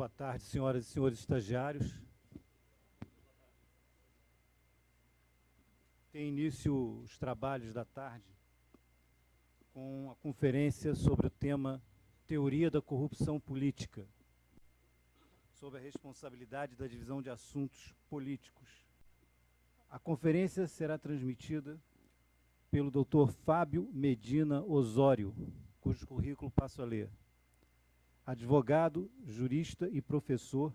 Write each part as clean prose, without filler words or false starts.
Boa tarde, senhoras e senhores estagiários. Tem início os trabalhos da tarde com a conferência sobre o tema Teoria da Corrupção Política, sob a responsabilidade da Divisão de Assuntos Políticos. A conferência será transmitida pelo Dr. Fábio Medina Osório, cujo currículo passo a ler. Advogado, jurista e professor,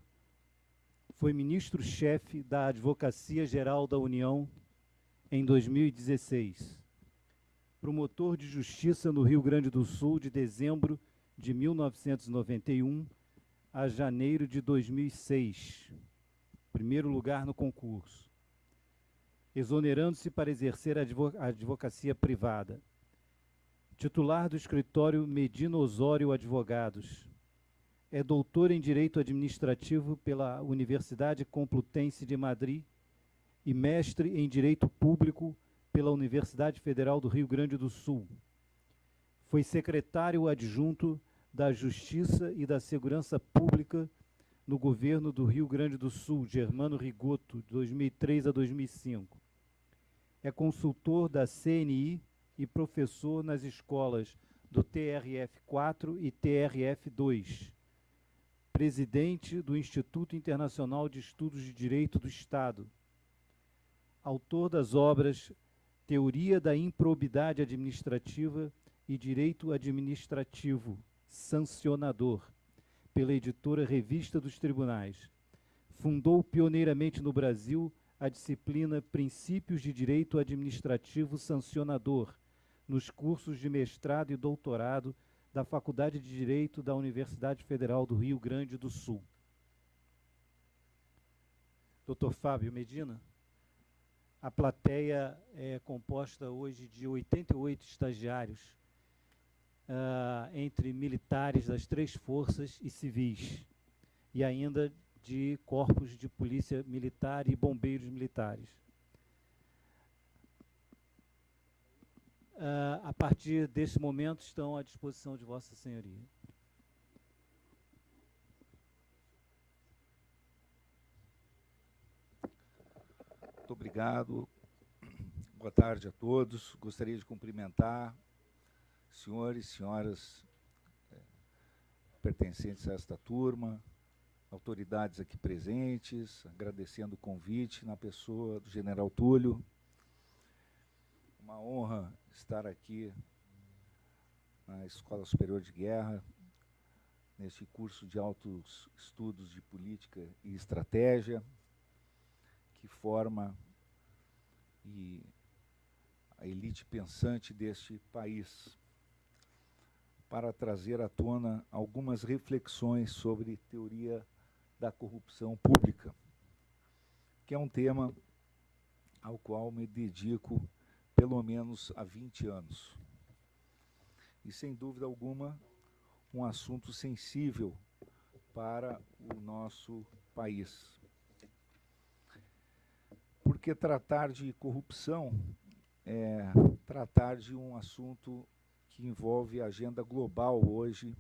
foi ministro-chefe da Advocacia Geral da União em 2016. Promotor de Justiça no Rio Grande do Sul de dezembro de 1991 a janeiro de 2006. Primeiro lugar no concurso. Exonerando-se para exercer a advocacia privada. Titular do escritório Medina Osório Advogados. É doutor em Direito Administrativo pela Universidade Complutense de Madrid e mestre em Direito Público pela Universidade Federal do Rio Grande do Sul. Foi secretário adjunto da Justiça e da Segurança Pública no governo do Rio Grande do Sul, Germano Rigoto, de 2003 a 2005. É consultor da CNI e professor nas escolas do TRF4 e TRF2. Presidente do Instituto Internacional de Estudos de Direito do Estado. Autor das obras Teoria da Improbidade Administrativa e Direito Administrativo Sancionador, pela editora Revista dos Tribunais. Fundou pioneiramente no Brasil a disciplina Princípios de Direito Administrativo Sancionador, nos cursos de mestrado e doutorado da Faculdade de Direito da Universidade Federal do Rio Grande do Sul. Dr. Fábio Medina, a plateia é composta hoje de 88 estagiários, entre militares das 3 forças e civis, e ainda de corpos de polícia militar e bombeiros militares. A partir desse momento, estão à disposição de Vossa Senhoria. Muito obrigado. Boa tarde a todos. Gostaria de cumprimentar senhores e senhoras pertencentes a esta turma, autoridades aqui presentes, agradecendo o convite na pessoa do General Túlio. Uma honra estar aqui na Escola Superior de Guerra, neste curso de altos estudos de política e estratégia, que forma a elite pensante deste país, para trazer à tona algumas reflexões sobre teoria da corrupção pública, que é um tema ao qual me dedico pelo menos há 20 anos. E, sem dúvida alguma, um assunto sensível para o nosso país. Porque tratar de corrupção é tratar de um assunto que envolve a agenda global hoje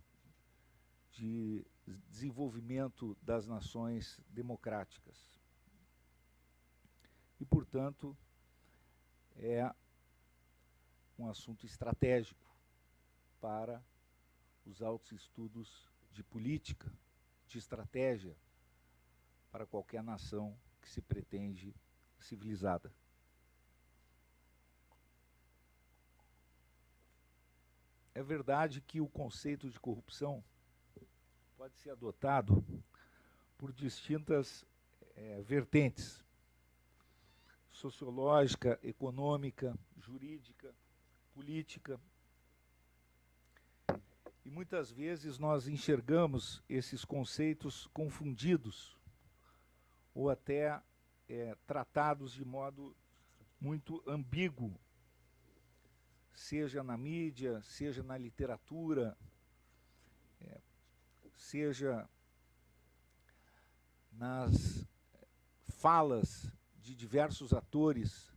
de desenvolvimento das nações democráticas. E, portanto, é um assunto estratégico para os altos estudos de política, de estratégia, para qualquer nação que se pretende civilizada. É verdade que o conceito de corrupção pode ser adotado por distintas vertentes: sociológica, econômica, jurídica, política. E muitas vezes nós enxergamos esses conceitos confundidos ou até tratados de modo muito ambíguo, seja na mídia, seja na literatura, seja nas falas de diversos atores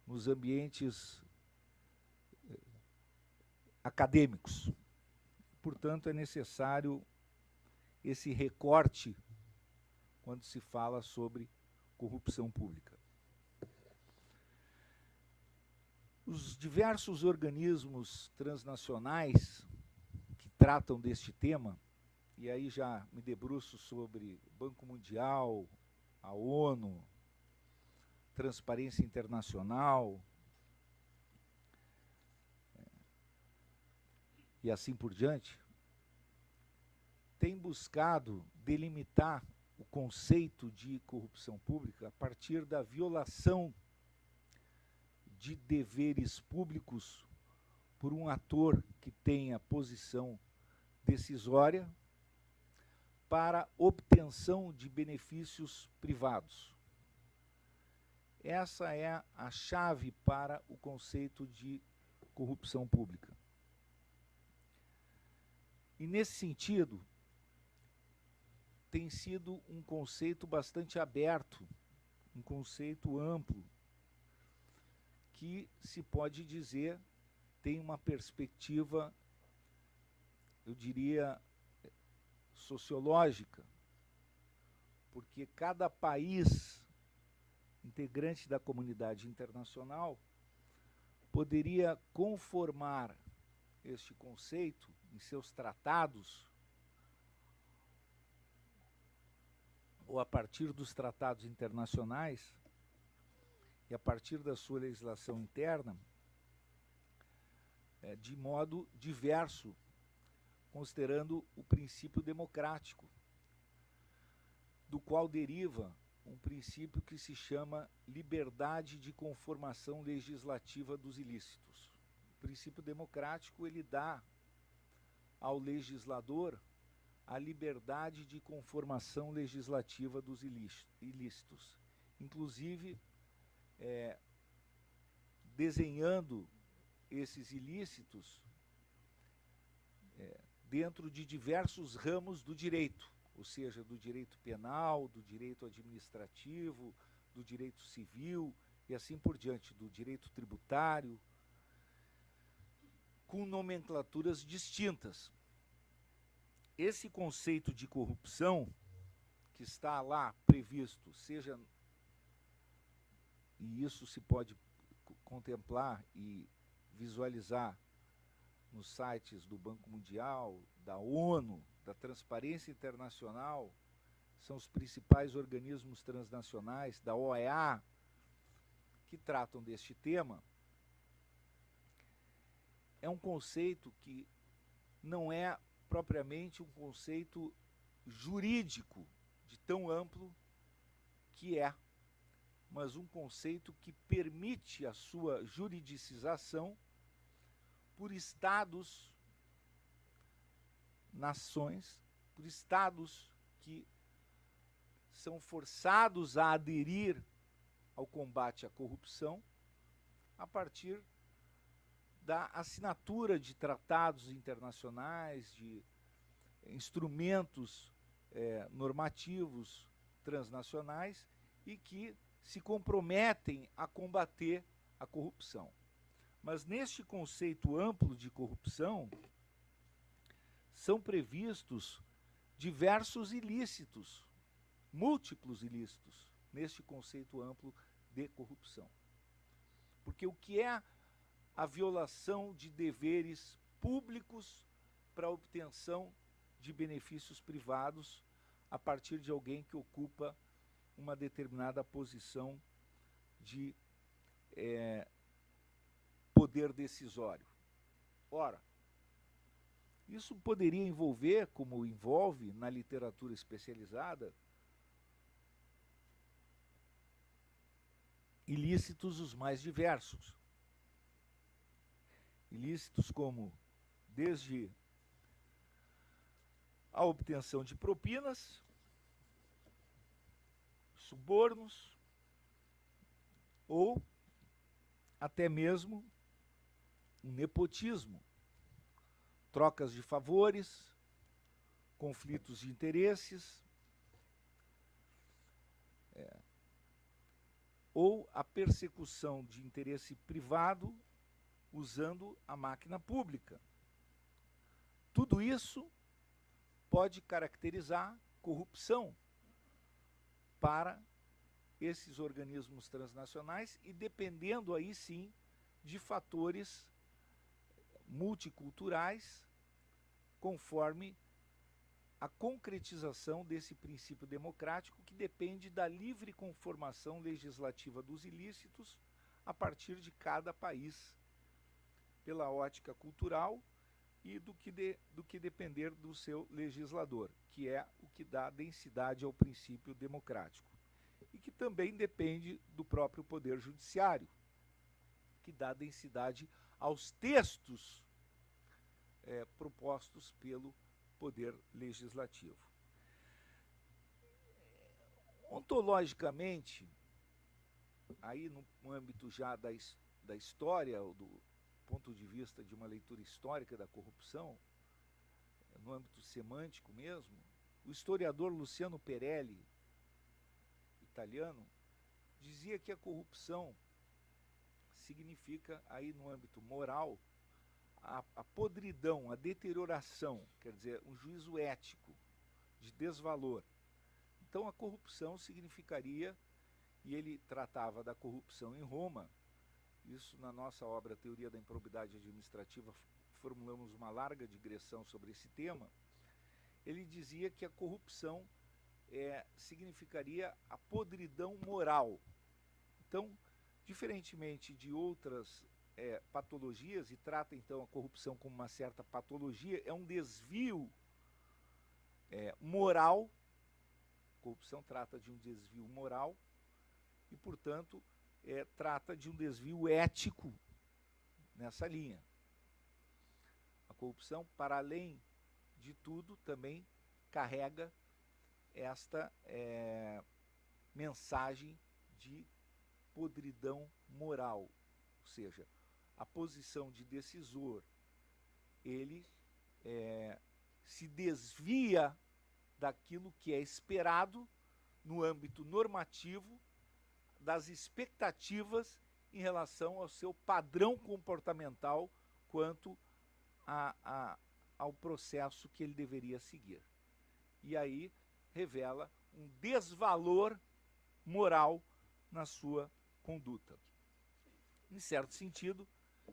nos ambientes acadêmicos. Portanto, é necessário esse recorte quando se fala sobre corrupção pública. Os diversos organismos transnacionais que tratam deste tema, e aí já me debruço sobre o Banco Mundial, a ONU, Transparência Internacional, e assim por diante, tem buscado delimitar o conceito de corrupção pública a partir da violação de deveres públicos por um ator que tenha posição decisória para obtenção de benefícios privados. Essa é a chave para o conceito de corrupção pública. E, nesse sentido, tem sido um conceito bastante aberto, um conceito amplo, que se pode dizer tem uma perspectiva, eu diria, sociológica, porque cada país integrante da comunidade internacional poderia conformar este conceito em seus tratados, ou a partir dos tratados internacionais, e a partir da sua legislação interna, de modo diverso, considerando o princípio democrático, do qual deriva um princípio que se chama liberdade de conformação legislativa dos ilícitos. O princípio democrático, ele dá ao legislador a liberdade de conformação legislativa dos ilícitos, inclusive desenhando esses ilícitos dentro de diversos ramos do direito, ou seja, do direito penal, do direito administrativo, do direito civil e assim por diante, do direito tributário, com nomenclaturas distintas. Esse conceito de corrupção, que está lá previsto, seja, e isso se pode contemplar e visualizar nos sites do Banco Mundial, da ONU, da Transparência Internacional, são os principais organismos transnacionais, da OEA, que tratam deste tema, é um conceito que não é propriamente um conceito jurídico de tão amplo que é, mas um conceito que permite a sua juridicização por estados, nações, por estados que são forçados a aderir ao combate à corrupção a partir da assinatura de tratados internacionais, de instrumentos normativos transnacionais e que se comprometem a combater a corrupção. Mas neste conceito amplo de corrupção, são previstos diversos ilícitos, múltiplos ilícitos, neste conceito amplo de corrupção. Porque o que é a violação de deveres públicos para a obtenção de benefícios privados a partir de alguém que ocupa uma determinada posição de poder decisório? Ora, isso poderia envolver, como envolve na literatura especializada, ilícitos os mais diversos. Ilícitos como desde a obtenção de propinas, subornos, ou até mesmo um nepotismo, trocas de favores, conflitos de interesses, ou a persecução de interesse privado usando a máquina pública. Tudo isso pode caracterizar corrupção para esses organismos transnacionais e dependendo aí sim de fatores multiculturais, conforme a concretização desse princípio democrático que depende da livre conformação legislativa dos ilícitos a partir de cada país, pela ótica cultural e do que depender do seu legislador, que é o que dá densidade ao princípio democrático. E que também depende do próprio Poder Judiciário, que dá densidade aos textos propostos pelo Poder Legislativo. Ontologicamente, aí no âmbito já da história, ou do ponto de vista de uma leitura histórica da corrupção, no âmbito semântico mesmo, o historiador Luciano Perelli, italiano, dizia que a corrupção significa, aí no âmbito moral, a podridão, a deterioração, quer dizer, um juízo ético de desvalor. Então a corrupção significaria, e ele tratava da corrupção em Roma, isso na nossa obra Teoria da Improbidade Administrativa formulamos uma larga digressão sobre esse tema. Ele dizia que a corrupção significaria a podridão moral. Então, diferentemente de outras patologias, e trata então a corrupção como uma certa patologia, é um desvio moral. A corrupção trata de um desvio moral e, portanto, trata de um desvio ético nessa linha. A corrupção, para além de tudo, também carrega esta mensagem de podridão moral, ou seja, a posição de decisor, ele se desvia daquilo que é esperado no âmbito normativo, das expectativas em relação ao seu padrão comportamental quanto ao processo que ele deveria seguir. E aí revela um desvalor moral na sua conduta. Em certo sentido,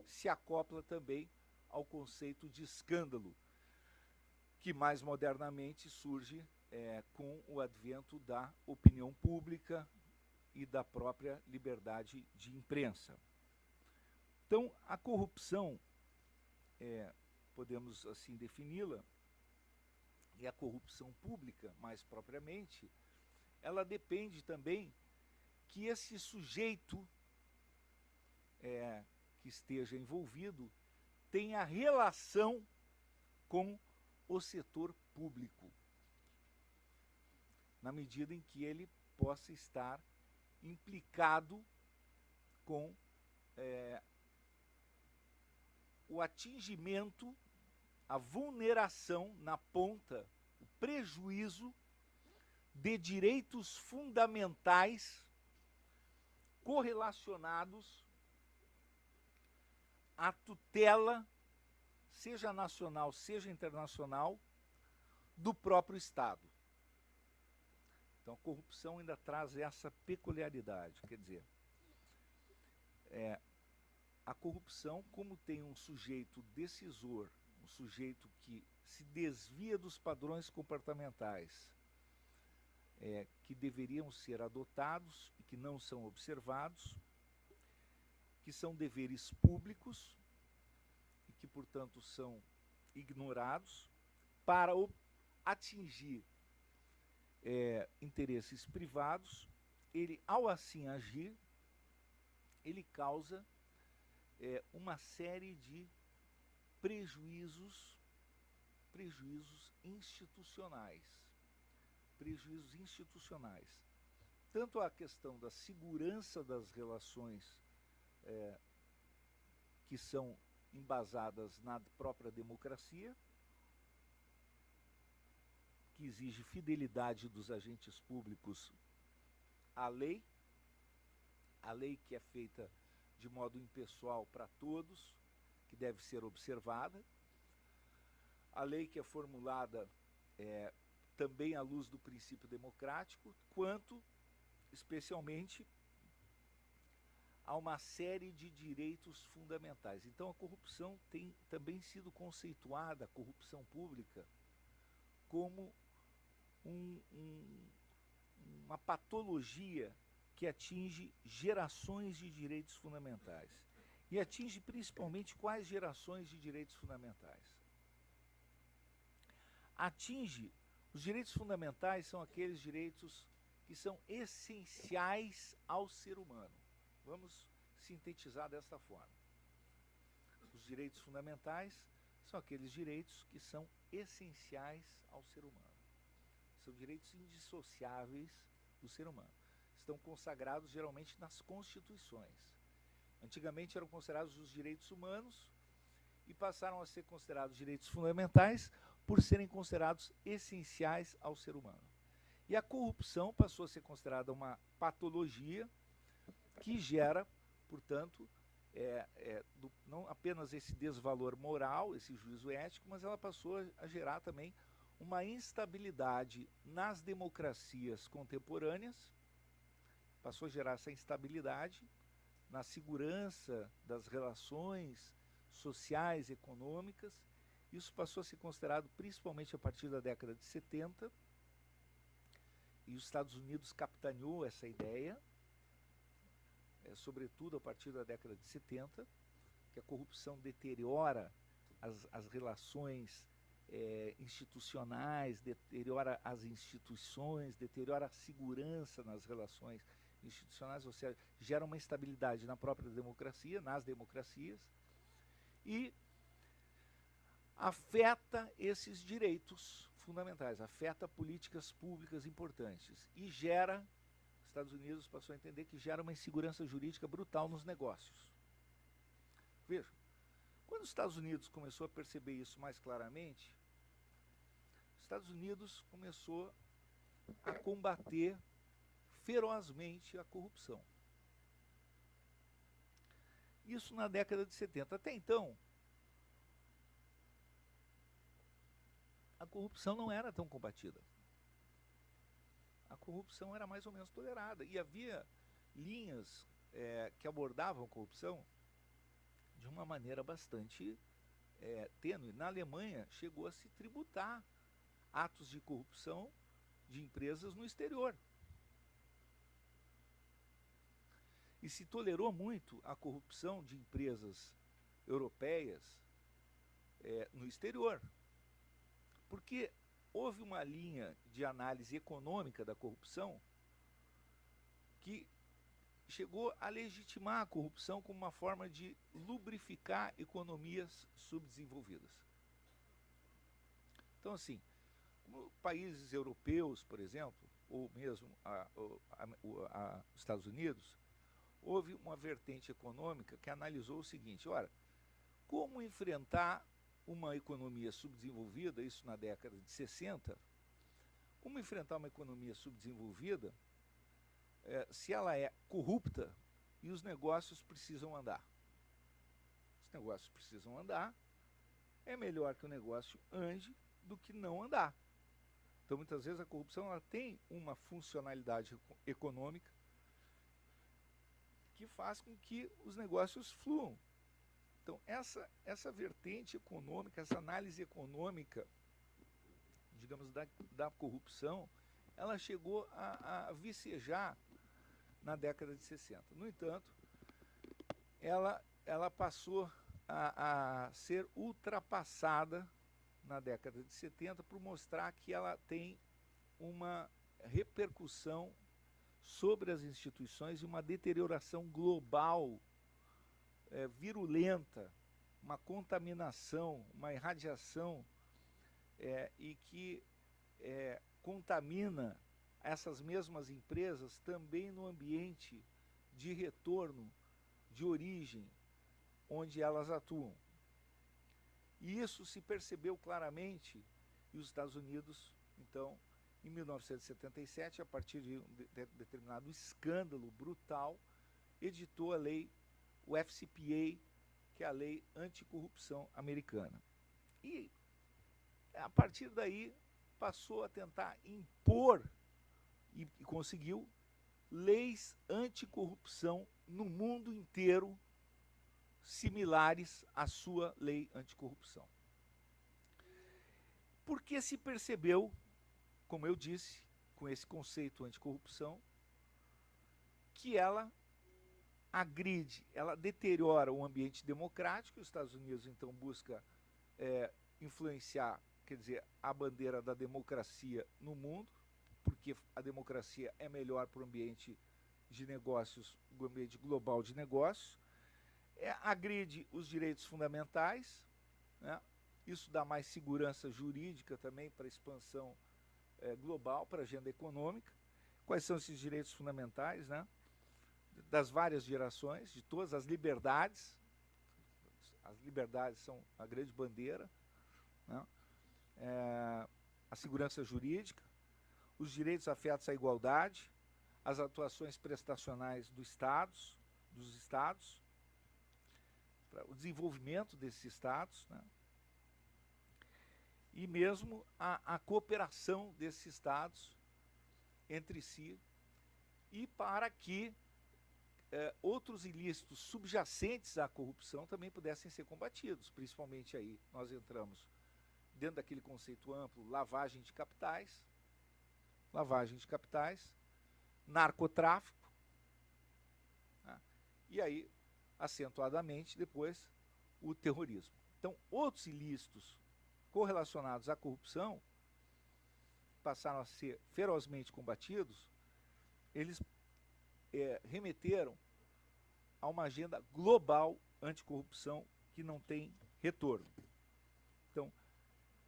se acopla também ao conceito de escândalo, que mais modernamente surge com o advento da opinião pública e da própria liberdade de imprensa. Então, a corrupção, podemos assim defini-la, e a corrupção pública, mais propriamente, ela depende também que esse sujeito que esteja envolvido tenha relação com o setor público, na medida em que ele possa estar implicado com o atingimento, a vulneração na ponta, o prejuízo de direitos fundamentais correlacionados à tutela, seja nacional, seja internacional, do próprio Estado. Então, a corrupção ainda traz essa peculiaridade, quer dizer, a corrupção, como tem um sujeito decisor, um sujeito que se desvia dos padrões comportamentais que deveriam ser adotados e que não são observados, que são deveres públicos e que, portanto, são ignorados para atingir interesses privados, ele, ao assim agir, ele causa uma série de prejuízos institucionais. Tanto a questão da segurança das relações que são embasadas na própria democracia, que exige fidelidade dos agentes públicos à lei que é feita de modo impessoal para todos, que deve ser observada, a lei que é formulada também à luz do princípio democrático, quanto, especialmente, a uma série de direitos fundamentais. Então, a corrupção tem também sido conceituada, a corrupção pública, como uma patologia que atinge gerações de direitos fundamentais. E atinge principalmente quais gerações de direitos fundamentais? Atinge, os direitos fundamentais são aqueles direitos que são essenciais ao ser humano. Vamos sintetizar desta forma. Os direitos fundamentais são aqueles direitos que são essenciais ao ser humano. São direitos indissociáveis do ser humano. Estão consagrados geralmente nas constituições. Antigamente eram considerados os direitos humanos e passaram a ser considerados direitos fundamentais por serem considerados essenciais ao ser humano. E a corrupção passou a ser considerada uma patologia que gera, portanto, não apenas esse desvalor moral, esse juízo ético, mas ela passou a gerar também uma instabilidade nas democracias contemporâneas, passou a gerar essa instabilidade na segurança das relações sociais e econômicas. Isso passou a ser considerado principalmente a partir da década de 70, e os Estados Unidos capitaneou essa ideia, sobretudo a partir da década de 70, que a corrupção deteriora as relações institucionais, deteriora as instituições, deteriora a segurança nas relações institucionais, ou seja, gera uma instabilidade na própria democracia, nas democracias, e afeta esses direitos fundamentais, afeta políticas públicas importantes e gera, Estados Unidos passou a entender que gera uma insegurança jurídica brutal nos negócios. Veja, quando os Estados Unidos começou a perceber isso mais claramente, os Estados Unidos começou a combater ferozmente a corrupção. Isso na década de 70. Até então, a corrupção não era tão combatida. A corrupção era mais ou menos tolerada. E havia linhas que abordavam a corrupção de uma maneira bastante tênue. Na Alemanha, chegou a se tributar atos de corrupção de empresas no exterior. E se tolerou muito a corrupção de empresas europeias no exterior. Porque houve uma linha de análise econômica da corrupção que chegou a legitimar a corrupção como uma forma de lubrificar economias subdesenvolvidas. Então, assim, como países europeus, por exemplo, ou mesmo os Estados Unidos, houve uma vertente econômica que analisou o seguinte: ora, como enfrentar uma economia subdesenvolvida, isso na década de 60, como enfrentar uma economia subdesenvolvida se ela é corrupta e os negócios precisam andar? Os negócios precisam andar, é melhor que o negócio ande do que não andar. Então, muitas vezes, a corrupção ela tem uma funcionalidade econômica que faz com que os negócios fluam. Então, essa vertente econômica, essa análise econômica, digamos, da corrupção, ela chegou a vicejar na década de 60. No entanto, ela passou a ser ultrapassada na década de 70 por mostrar que ela tem uma repercussão sobre as instituições e uma deterioração global virulenta, uma contaminação, uma irradiação e que contamina essas mesmas empresas também no ambiente de retorno, de origem, onde elas atuam. E isso se percebeu claramente, e os Estados Unidos, então, em 1977, a partir de um determinado escândalo brutal, editou a lei, o FCPA, que é a lei anticorrupção americana. E, a partir daí, passou a tentar impor, e conseguiu, leis anticorrupção no mundo inteiro, similares à sua lei anticorrupção. Porque se percebeu, como eu disse, com esse conceito anticorrupção, que ela agride, ela deteriora o ambiente democrático. Os Estados Unidos, então, busca influenciar, quer dizer, a bandeira da democracia no mundo, porque a democracia é melhor para o ambiente de negócios, o ambiente global de negócios. Agride os direitos fundamentais, né? Isso dá mais segurança jurídica também para a expansão global, para a agenda econômica. Quais são esses direitos fundamentais, né? Das várias gerações, de todas as liberdades. As liberdades são a grande bandeira, né? A segurança jurídica, os direitos afetos à igualdade, as atuações prestacionais dos estados, o desenvolvimento desses estados, né? E mesmo a cooperação desses estados entre si, e para que outros ilícitos subjacentes à corrupção também pudessem ser combatidos. Principalmente aí nós entramos dentro daquele conceito amplo, lavagem de capitais, narcotráfico, né? E aí, acentuadamente, depois, o terrorismo. Então, outros ilícitos correlacionados à corrupção passaram a ser ferozmente combatidos. Eles remeteram a uma agenda global anticorrupção que não tem retorno. Então,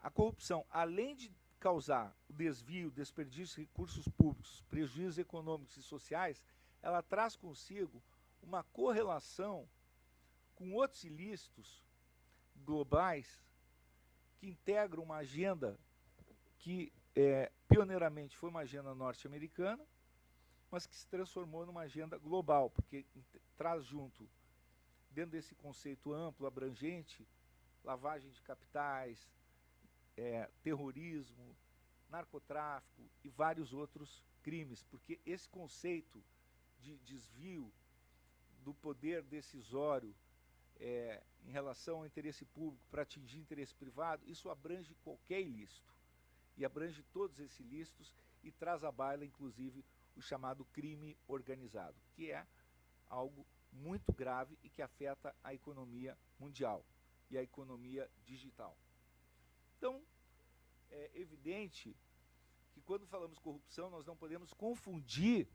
a corrupção, além de causar o desvio, desperdício de recursos públicos, prejuízos econômicos e sociais, ela traz consigo uma correlação com outros ilícitos globais que integram uma agenda que pioneiramente foi uma agenda norte-americana, mas que se transformou numa agenda global, porque traz junto, dentro desse conceito amplo, abrangente, lavagem de capitais, terrorismo, narcotráfico e vários outros crimes, porque esse conceito de desvio do poder decisório em relação ao interesse público para atingir interesse privado, isso abrange qualquer ilícito, e abrange todos esses ilícitos e traz à baila, inclusive, o chamado crime organizado, que é algo muito grave e que afeta a economia mundial e a economia digital. Então, é evidente que quando falamos corrupção, nós não podemos confundir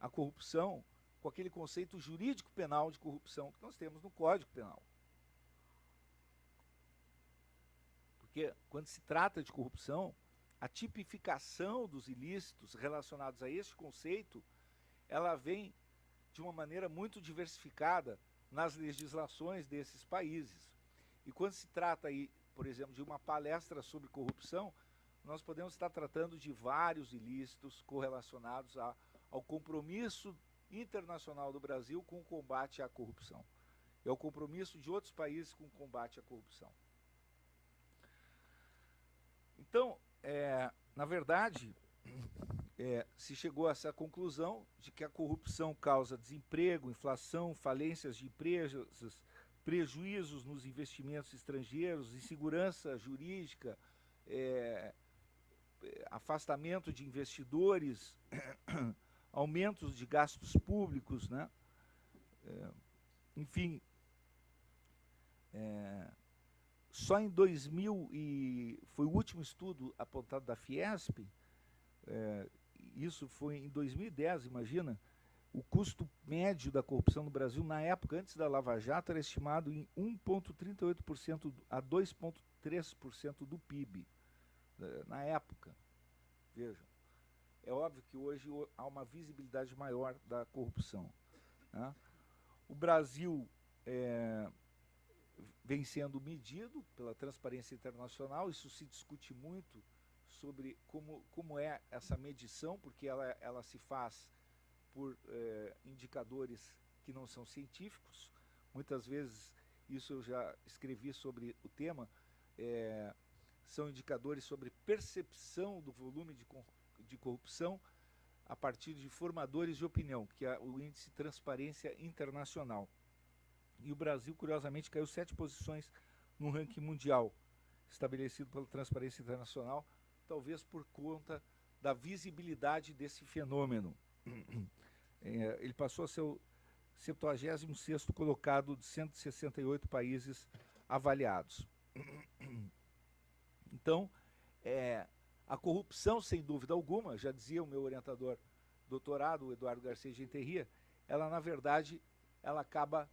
a corrupção com aquele conceito jurídico penal de corrupção que nós temos no Código Penal. Porque quando se trata de corrupção, a tipificação dos ilícitos relacionados a este conceito, ela vem de uma maneira muito diversificada nas legislações desses países. E quando se trata aí, por exemplo, de uma palestra sobre corrupção, nós podemos estar tratando de vários ilícitos correlacionados ao compromisso internacional do Brasil com o combate à corrupção. É o compromisso de outros países com o combate à corrupção. Então, na verdade, se chegou a essa conclusão de que a corrupção causa desemprego, inflação, falências de empresas, prejuízos nos investimentos estrangeiros, insegurança jurídica, afastamento de investidores, aumentos de gastos públicos, né? Enfim, só em 2000, e foi o último estudo apontado da Fiesp, isso foi em 2010, imagina, o custo médio da corrupção no Brasil, na época, antes da Lava Jato, era estimado em 1,38% a 2,3% do PIB, na época. Vejam, é óbvio que hoje há uma visibilidade maior da corrupção, né? O Brasil vem sendo medido pela Transparência Internacional. Isso se discute muito sobre como é essa medição, porque ela se faz por indicadores que não são científicos. Muitas vezes, isso eu já escrevi sobre o tema, são indicadores sobre percepção do volume de corrupção a partir de formadores de opinião, que é o índice Transparência Internacional. E o Brasil, curiosamente, caiu 7 posições no ranking mundial, estabelecido pela Transparência Internacional, talvez por conta da visibilidade desse fenômeno. Ele passou a ser o 76º colocado de 168 países avaliados. Então, a corrupção, sem dúvida alguma, já dizia o meu orientador doutorado, o Eduardo Garcia Genterria, ela, na verdade, ela acaba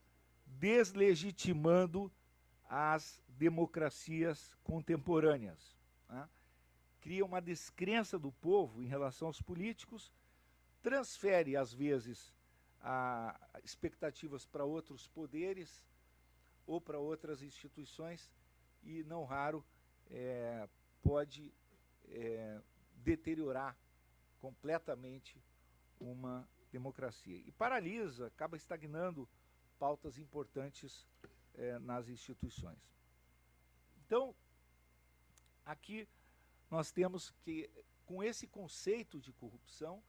deslegitimando as democracias contemporâneas, né? Cria uma descrença do povo em relação aos políticos, transfere, às vezes, expectativas para outros poderes ou para outras instituições e, não raro, pode deteriorar completamente uma democracia. E paralisa, acaba estagnando pautas importantes nas instituições. Então, aqui nós temos que, com esse conceito de corrupção,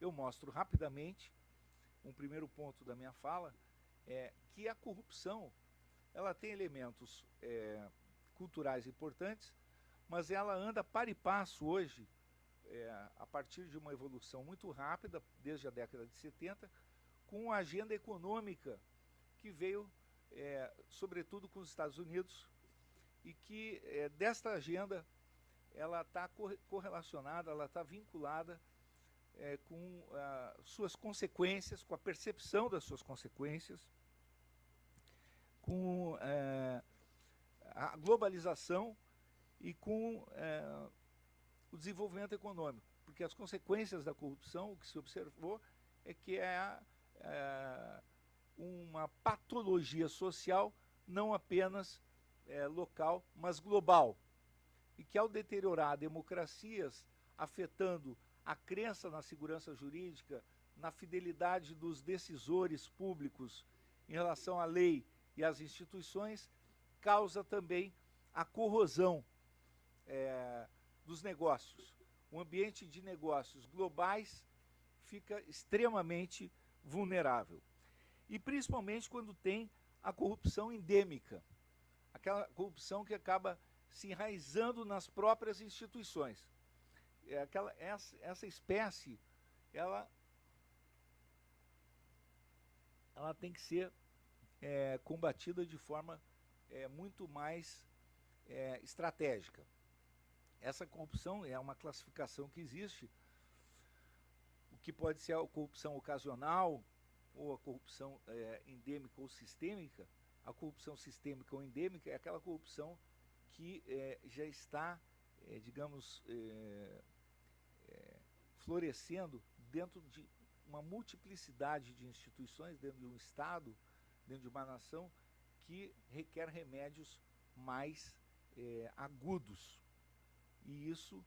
eu mostro rapidamente, um primeiro ponto da minha fala, que a corrupção ela tem elementos culturais importantes, mas ela anda par e passo hoje, a partir de uma evolução muito rápida, desde a década de 70, com a agenda econômica que veio, sobretudo, com os Estados Unidos, e que desta agenda ela está correlacionada, ela está vinculada com suas consequências, com a percepção das suas consequências, com a globalização e com o desenvolvimento econômico. Porque as consequências da corrupção, o que se observou, é que uma patologia social não apenas local, mas global. E que, ao deteriorar democracias, afetando a crença na segurança jurídica, na fidelidade dos decisores públicos em relação à lei e às instituições, causa também a corrosão dos negócios. O ambiente de negócios globais fica extremamente vulnerável. E principalmente quando tem a corrupção endêmica, aquela corrupção que acaba se enraizando nas próprias instituições. Essa espécie, ela tem que ser combatida de forma muito mais estratégica. Essa corrupção é uma classificação que existe, o que pode ser a corrupção ocasional, ou a corrupção endêmica ou sistêmica. A corrupção sistêmica ou endêmica é aquela corrupção que já está, digamos, florescendo dentro de uma multiplicidade de instituições, dentro de um Estado, dentro de uma nação, que requer remédios mais agudos. E isso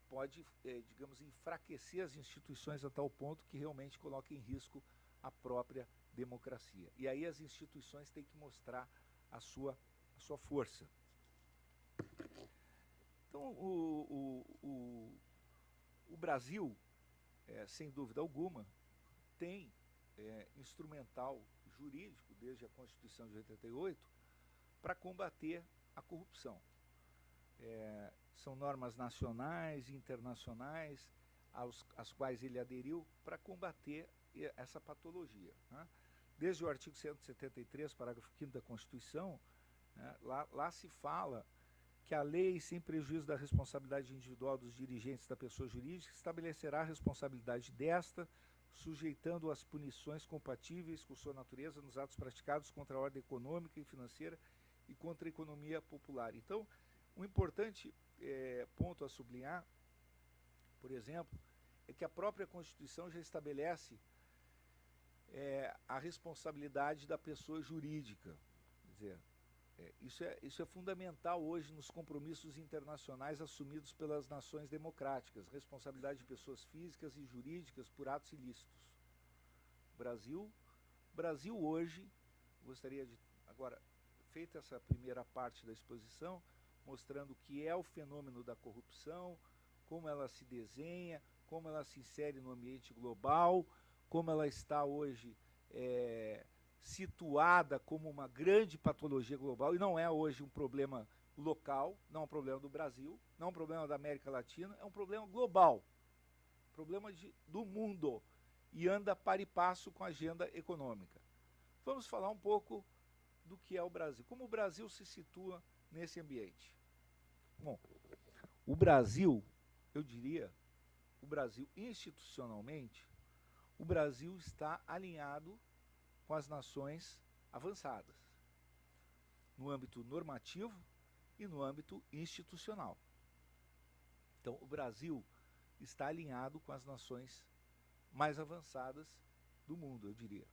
pode, digamos, enfraquecer as instituições a tal ponto que realmente coloca em risco a própria democracia. E aí as instituições têm que mostrar a sua força. Então, o Brasil, sem dúvida alguma, tem instrumental jurídico, desde a Constituição de 88, para combater a corrupção. São normas nacionais e internacionais às quais ele aderiu para combater essa patologia, né? Desde o artigo 173, parágrafo 5º da Constituição, né, lá se fala que a lei, sem prejuízo da responsabilidade individual dos dirigentes da pessoa jurídica, estabelecerá a responsabilidade desta, sujeitando às punições compatíveis com sua natureza nos atos praticados contra a ordem econômica e financeira e contra a economia popular. Então, um importante ponto a sublinhar, por exemplo, é que a própria Constituição já estabelece a responsabilidade da pessoa jurídica. Quer dizer, isso é fundamental hoje nos compromissos internacionais assumidos pelas nações democráticas, responsabilidade de pessoas físicas e jurídicas por atos ilícitos. Brasil hoje, gostaria de, agora, feita essa primeira parte da exposição, mostrando o que é o fenômeno da corrupção, como ela se desenha, como ela se insere no ambiente global, como ela está hoje situada como uma grande patologia global, e não é hoje um problema local, não é um problema do Brasil, não é um problema da América Latina, é um problema global, problema do mundo, e anda par e passo com a agenda econômica. Vamos falar um pouco do que é o Brasil, como o Brasil se situa nesse ambiente. Bom, o Brasil, eu diria, o Brasil institucionalmente, o Brasil está alinhado com as nações avançadas, no âmbito normativo e no âmbito institucional. Então, o Brasil está alinhado com as nações mais avançadas do mundo, eu diria.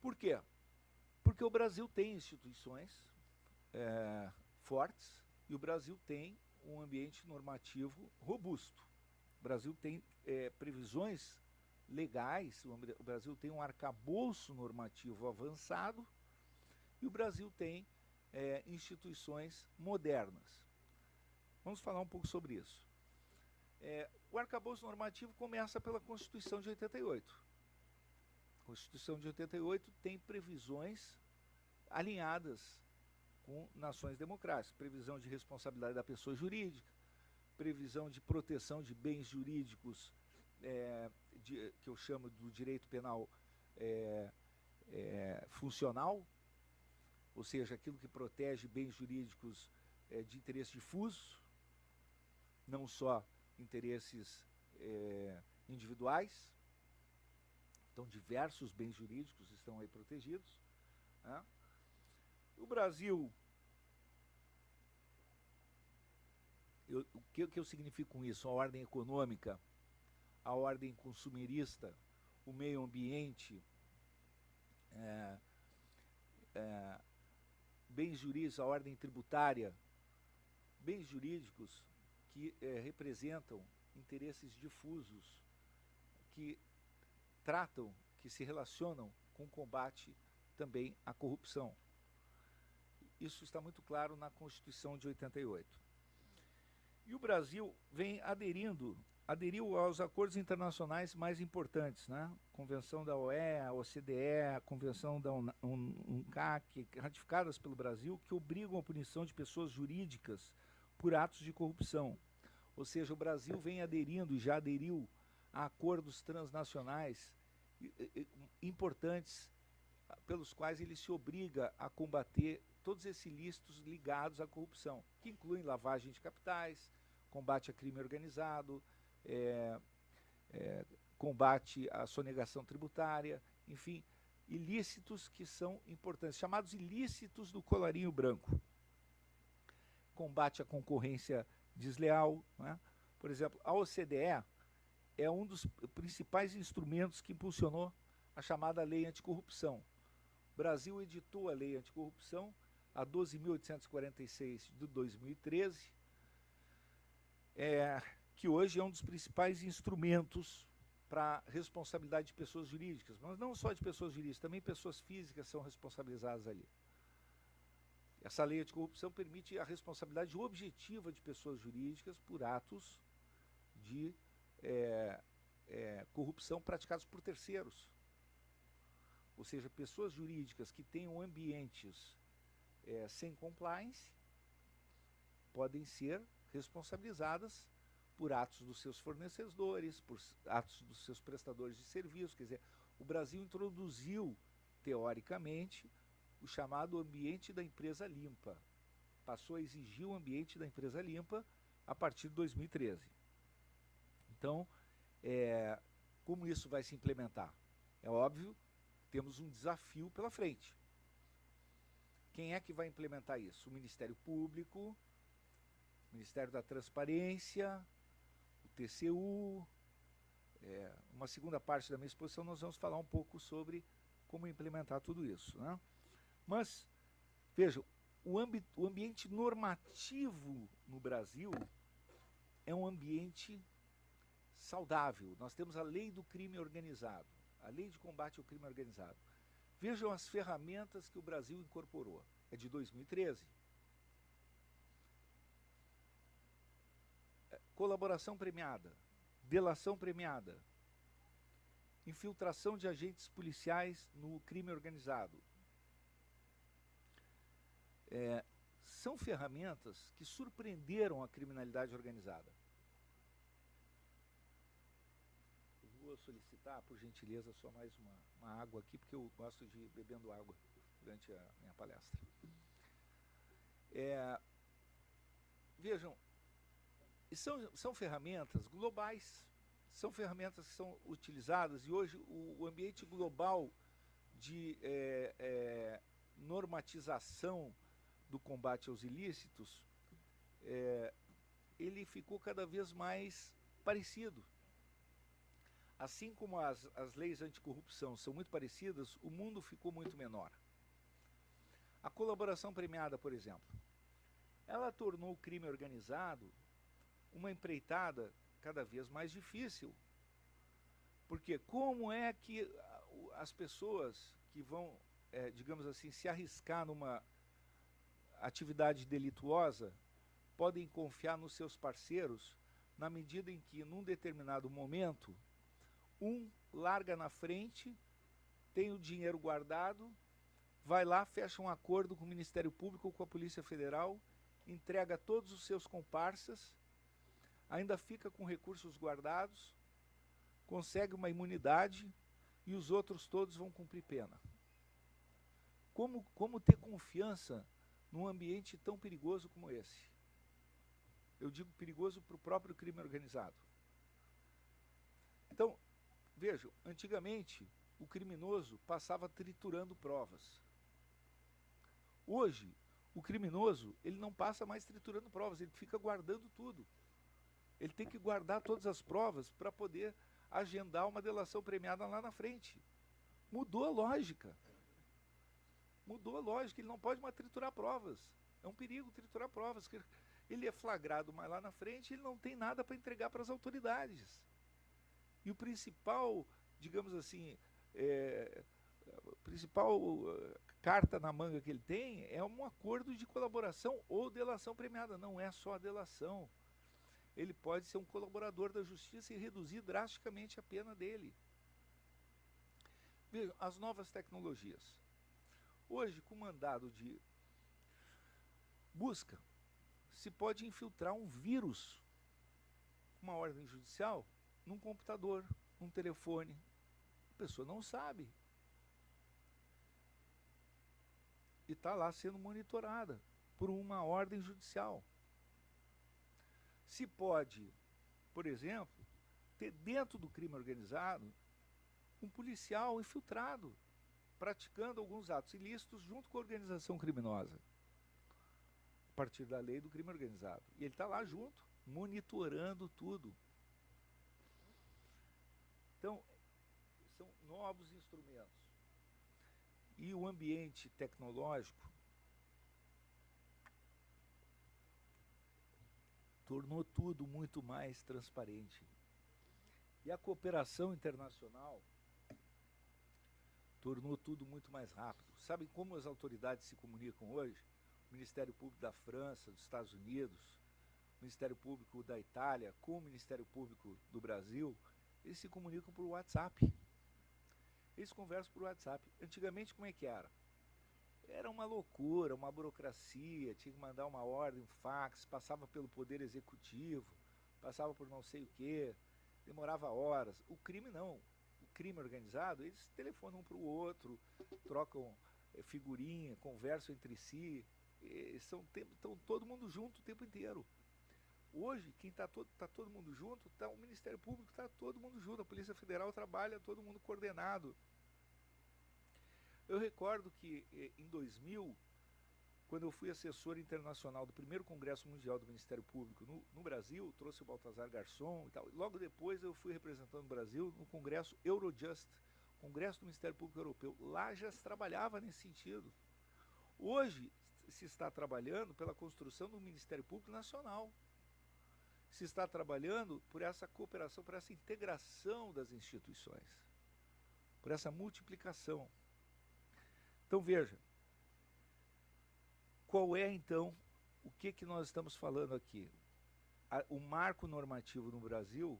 Por quê? Porque o Brasil tem instituições fortes e o Brasil tem um ambiente normativo robusto. O Brasil tem previsões legais, o Brasil tem um arcabouço normativo avançado e o Brasil tem instituições modernas. Vamos falar um pouco sobre isso. O arcabouço normativo começa pela Constituição de 88. A Constituição de 88 tem previsões alinhadas com nações democráticas, previsão de responsabilidade da pessoa jurídica, previsão de proteção de bens jurídicos, que eu chamo do direito penal funcional, ou seja, aquilo que protege bens jurídicos de interesse difuso, não só interesses individuais. Então, diversos bens jurídicos estão aí protegidos, né? O Brasil, o que eu significo com isso? A ordem econômica, a ordem consumerista, o meio ambiente, bens jurídicos, a ordem tributária, bens jurídicos que representam interesses difusos, que tratam, que se relacionam com o combate também à corrupção. Isso está muito claro na Constituição de 88. E o Brasil vem aderiu aos acordos internacionais mais importantes, né? Convenção da OEA, a OCDE, a Convenção da UNCAC, ratificadas pelo Brasil, que obrigam a punição de pessoas jurídicas por atos de corrupção. Ou seja, o Brasil vem aderindo e já aderiu a acordos transnacionais importantes pelos quais ele se obriga a combater todos esses ilícitos ligados à corrupção, que incluem lavagem de capitais, combate a crime organizado, combate à sonegação tributária, enfim, ilícitos que são importantes, chamados ilícitos do colarinho branco. Combate à concorrência desleal, né? Por exemplo, a OCDE é um dos principais instrumentos que impulsionou a chamada Lei Anticorrupção. O Brasil editou a Lei Anticorrupção, a 12.846 de 2013, que hoje é um dos principais instrumentos para responsabilidade de pessoas jurídicas, mas não só de pessoas jurídicas, também pessoas físicas são responsabilizadas ali. Essa lei anticorrupção permite a responsabilidade objetiva de pessoas jurídicas por atos de corrupção praticados por terceiros. Ou seja, pessoas jurídicas que tenham ambientes sem compliance podem ser responsabilizadas por atos dos seus fornecedores, por atos dos seus prestadores de serviços. Quer dizer, o Brasil introduziu, teoricamente, o chamado ambiente da empresa limpa. Passou a exigir o ambiente da empresa limpa a partir de 2013. Então, como isso vai se implementar? É óbvio, temos um desafio pela frente. Quem é que vai implementar isso? O Ministério Público, o Ministério da Transparência, o TCU. Uma segunda parte da minha exposição nós vamos falar um pouco sobre como implementar tudo isso, né? Mas, vejam, o ambiente normativo no Brasil é um ambiente saudável. Nós temos a lei do crime organizado, a lei de combate ao crime organizado. Vejam as ferramentas que o Brasil incorporou. É de 2013. colaboração premiada, delação premiada, infiltração de agentes policiais no crime organizado. São ferramentas que surpreenderam a criminalidade organizada. Eu vou solicitar, por gentileza, só mais uma água aqui, porque eu gosto de ir bebendo água durante a minha palestra. Vejam, são ferramentas globais, são ferramentas que são utilizadas, e hoje o ambiente global de normatização do combate aos ilícitos, ele ficou cada vez mais parecido. Assim como as leis anticorrupção são muito parecidas, o mundo ficou muito menor. A colaboração premiada, por exemplo, ela tornou o crime organizado uma empreitada cada vez mais difícil. Porque como é que as pessoas que vão, digamos assim, se arriscar numa atividade delituosa podem confiar nos seus parceiros na medida em que, num determinado momento, um larga na frente, tem o dinheiro guardado, vai lá, fecha um acordo com o Ministério Público ou com a Polícia Federal, entrega todos os seus comparsas, ainda fica com recursos guardados, consegue uma imunidade e os outros todos vão cumprir pena. Como ter confiança num ambiente tão perigoso como esse? Eu digo perigoso para o próprio crime organizado. Então, vejam, antigamente o criminoso passava triturando provas. Hoje, o criminoso, ele não passa mais triturando provas, ele fica guardando tudo. Ele tem que guardar todas as provas para poder agendar uma delação premiada lá na frente. Mudou a lógica. Mudou a lógica, ele não pode mais triturar provas. É um perigo triturar provas. Ele é flagrado mais lá na frente, ele não tem nada para entregar para as autoridades. E o principal, digamos assim, principal carta na manga que ele tem é um acordo de colaboração ou delação premiada. Não é só a delação. Ele pode ser um colaborador da justiça e reduzir drasticamente a pena dele. Vejam, as novas tecnologias. Hoje, com mandado de busca, se pode infiltrar um vírus, uma ordem judicial, num computador, num telefone. A pessoa não sabe. E está lá sendo monitorada por uma ordem judicial. Se pode, por exemplo, ter dentro do crime organizado um policial infiltrado, praticando alguns atos ilícitos junto com a organização criminosa, a partir da lei do crime organizado. E ele está lá junto, monitorando tudo. Então, são novos instrumentos. E o ambiente tecnológico tornou tudo muito mais transparente. E a cooperação internacional tornou tudo muito mais rápido. Sabem como as autoridades se comunicam hoje? O Ministério Público da França, dos Estados Unidos, o Ministério Público da Itália, com o Ministério Público do Brasil, eles se comunicam por WhatsApp. Eles conversam por WhatsApp. Antigamente, como é que era? Era uma loucura, uma burocracia, tinha que mandar uma ordem, um fax, passava pelo Poder Executivo, passava por não sei o quê, demorava horas. O crime não. O crime organizado, eles telefonam um para o outro, trocam figurinha, conversam entre si, estão todo mundo junto o tempo inteiro. Hoje, quem está todo mundo junto, o Ministério Público está todo mundo junto, a Polícia Federal trabalha todo mundo coordenado. Eu recordo que em 2000, quando eu fui assessor internacional do primeiro Congresso Mundial do Ministério Público no Brasil, trouxe o Baltazar Garçom e tal. Logo depois eu fui representando o Brasil no Congresso Eurojust, Congresso do Ministério Público Europeu. Lá já se trabalhava nesse sentido. Hoje se está trabalhando pela construção do Ministério Público Nacional. Se está trabalhando por essa cooperação, por essa integração das instituições, por essa multiplicação. Então veja, qual é então, o que nós estamos falando aqui? o marco normativo no Brasil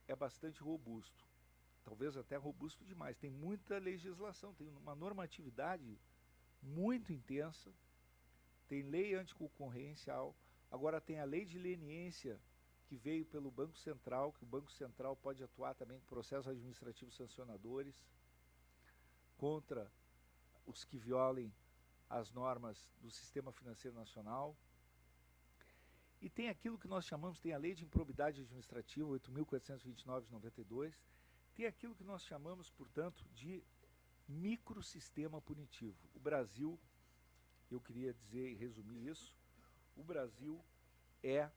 é bastante robusto, talvez até robusto demais. Tem muita legislação, tem uma normatividade muito intensa, tem lei anticoncorrencial, agora tem a lei de leniência que veio pelo Banco Central, que o Banco Central pode atuar também com processos administrativos sancionadores contra os que violem as normas do Sistema Financeiro Nacional. E tem aquilo que nós chamamos, tem a Lei de Improbidade Administrativa, 8.429 de 92, tem aquilo que nós chamamos, portanto, de microsistema punitivo. O Brasil, eu queria dizer e resumir isso, o Brasil é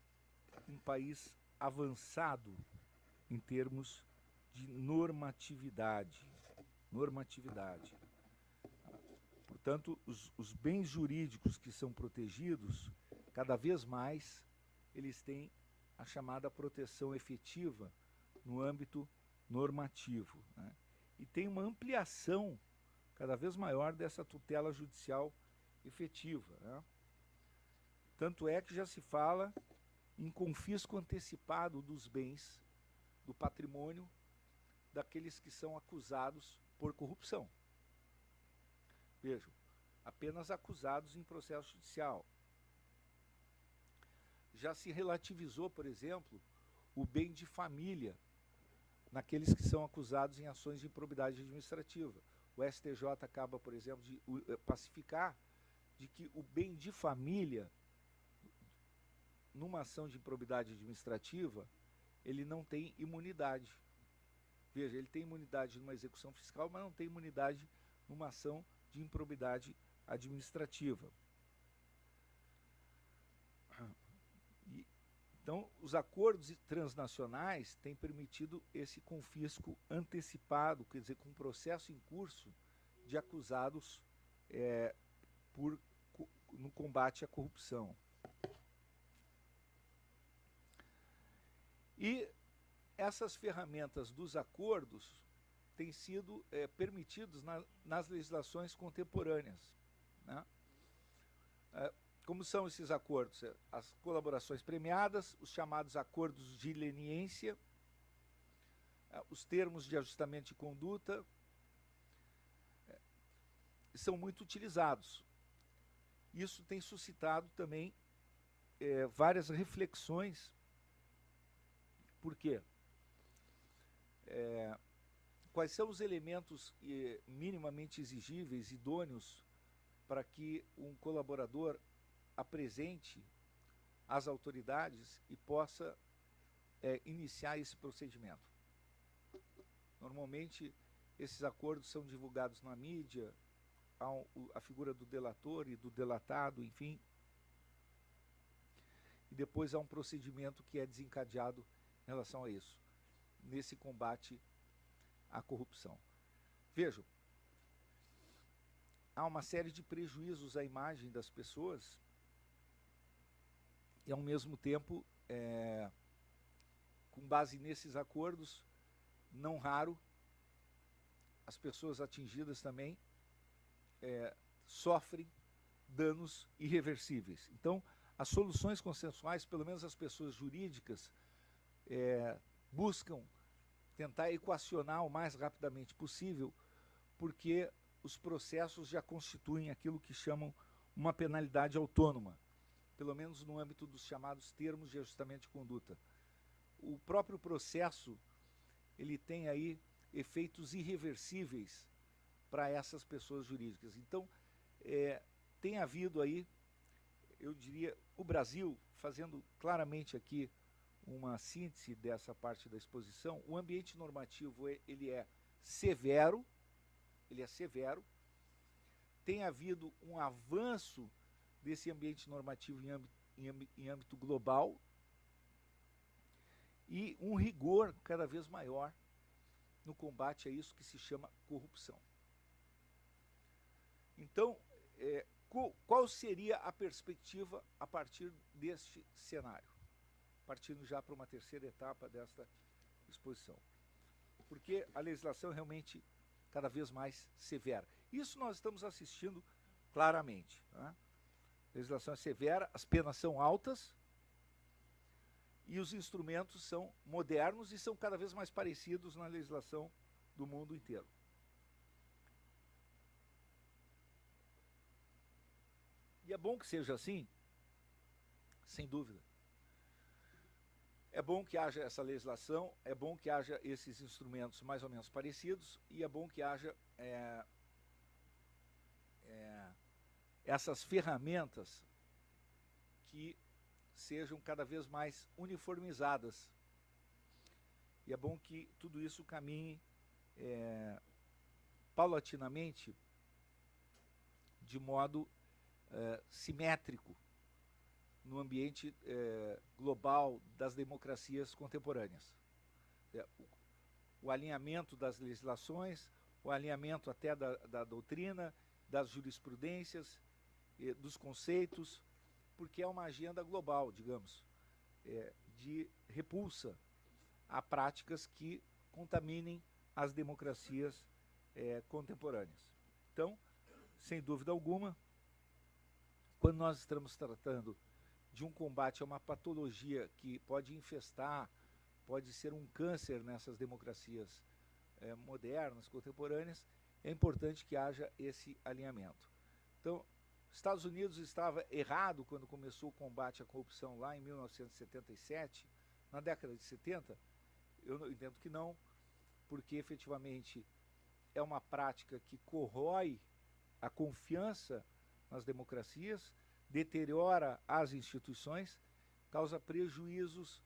um país avançado em termos de normatividade. Portanto, os bens jurídicos que são protegidos, cada vez mais, eles têm a chamada proteção efetiva no âmbito normativo, né? E tem uma ampliação cada vez maior dessa tutela judicial efetiva, né? Tanto é que já se fala em confisco antecipado dos bens, do patrimônio daqueles que são acusados por corrupção. Vejam, apenas acusados em processo judicial. Já se relativizou, por exemplo, o bem de família naqueles que são acusados em ações de improbidade administrativa. O STJ acaba, por exemplo, de pacificar de que o bem de família, numa ação de improbidade administrativa, ele não tem imunidade. Veja, ele tem imunidade numa execução fiscal, mas não tem imunidade numa ação de improbidade administrativa. Então, os acordos transnacionais têm permitido esse confisco antecipado, quer dizer, com processo em curso de acusados no combate à corrupção. E essas ferramentas dos acordos têm sido permitidos nas legislações contemporâneas, né? Como são esses acordos? As colaborações premiadas, os chamados acordos de leniência, os termos de ajustamento de conduta, são muito utilizados. Isso tem suscitado também várias reflexões. Por quê? Quais são os elementos minimamente exigíveis, idôneos, para que um colaborador apresente às autoridades e possa iniciar esse procedimento? Normalmente, esses acordos são divulgados na mídia, há a figura do delator e do delatado, enfim, e depois há um procedimento que é desencadeado em relação a isso, nesse combate à corrupção. Vejam, há uma série de prejuízos à imagem das pessoas e, ao mesmo tempo, com base nesses acordos, não raro, as pessoas atingidas também sofrem danos irreversíveis. Então, as soluções consensuais, pelo menos as pessoas jurídicas, buscam tentar equacionar o mais rapidamente possível, porque os processos já constituem aquilo que chamam uma penalidade autônoma, pelo menos no âmbito dos chamados termos de ajustamento de conduta. O próprio processo, ele tem aí efeitos irreversíveis para essas pessoas jurídicas. Então, tem havido aí, eu diria, o Brasil, fazendo claramente aqui uma síntese dessa parte da exposição, o ambiente normativo ele é severo, tem havido um avanço desse ambiente normativo em âmbito global e um rigor cada vez maior no combate a isso que se chama corrupção. Então, qual seria a perspectiva a partir deste cenário? Partindo já para uma terceira etapa desta exposição. Porque a legislação é realmente cada vez mais severa. Isso nós estamos assistindo claramente, né? A legislação é severa, as penas são altas e os instrumentos são modernos e são cada vez mais parecidos na legislação do mundo inteiro. E é bom que seja assim, sem dúvida. É bom que haja essa legislação, é bom que haja esses instrumentos mais ou menos parecidos, e é bom que haja essas ferramentas que sejam cada vez mais uniformizadas. E é bom que tudo isso caminhe paulatinamente, de modo simétrico, no ambiente global das democracias contemporâneas. O alinhamento das legislações, o alinhamento até da doutrina, das jurisprudências, dos conceitos, porque é uma agenda global, digamos, de repulsa a práticas que contaminem as democracias contemporâneas. Então, sem dúvida alguma, quando nós estamos tratando de um combate a uma patologia que pode infestar, pode ser um câncer nessas democracias modernas, contemporâneas, é importante que haja esse alinhamento. Então, Estados Unidos estava errado quando começou o combate à corrupção lá em 1977, na década de 70? Eu entendo que não, porque efetivamente é uma prática que corrói a confiança nas democracias, deteriora as instituições, causa prejuízos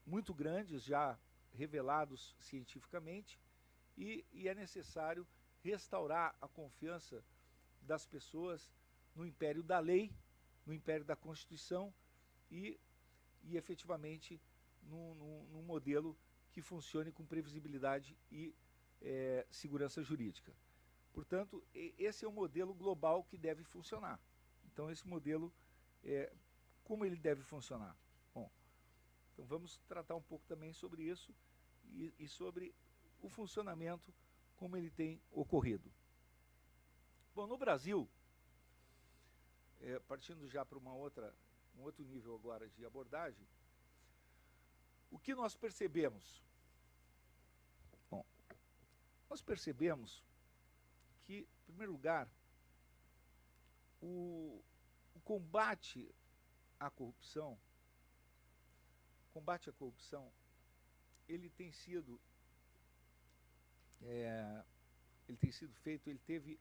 muito grandes, já revelados cientificamente, e é necessário restaurar a confiança das pessoas no império da lei, no império da Constituição e efetivamente num modelo que funcione com previsibilidade e segurança jurídica. Portanto, esse é o modelo global que deve funcionar. Então, esse modelo, como ele deve funcionar? Bom, então vamos tratar um pouco também sobre isso e sobre o funcionamento, como ele tem ocorrido. Bom, no Brasil, partindo já para um outro nível agora de abordagem, o que nós percebemos? Bom, nós percebemos que, em primeiro lugar, o combate à corrupção, ele tem sido feito, ele teve,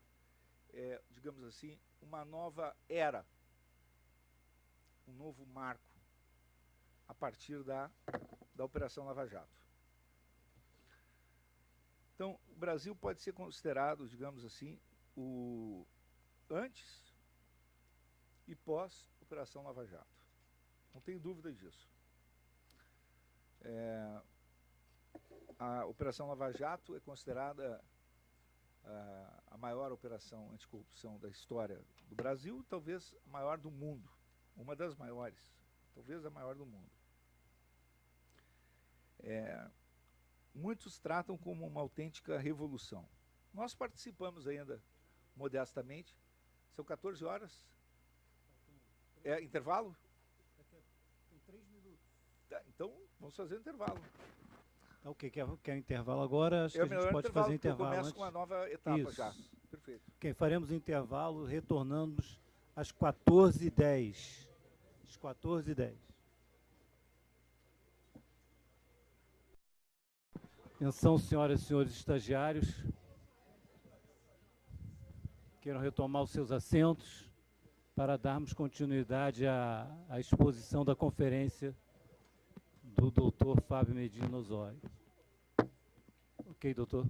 digamos assim, uma nova era, um novo marco, a partir da Operação Lava Jato. Então, o Brasil pode ser considerado, digamos assim, o antes e pós Operação Lava Jato. Não tenho dúvida disso. A Operação Lava Jato é considerada a maior operação anticorrupção da história do Brasil, talvez a maior do mundo, uma das maiores, talvez a maior do mundo. Muitos tratam como uma autêntica revolução. Nós participamos ainda, modestamente. São 14 horas. Intervalo? Tem 3 minutos. Tá, então, vamos fazer um intervalo. Tá, ok, quer intervalo agora? Acho que a gente pode fazer intervalo antes. Começa com uma nova etapa. Isso. Já. Perfeito. Ok, faremos intervalo, retornamos às 14h10. Às 14h10. Atenção, senhoras e senhores estagiários. Queiram retomar os seus assentos para darmos continuidade à exposição da conferência do Dr. Fábio Medina Osório. Ok, doutor?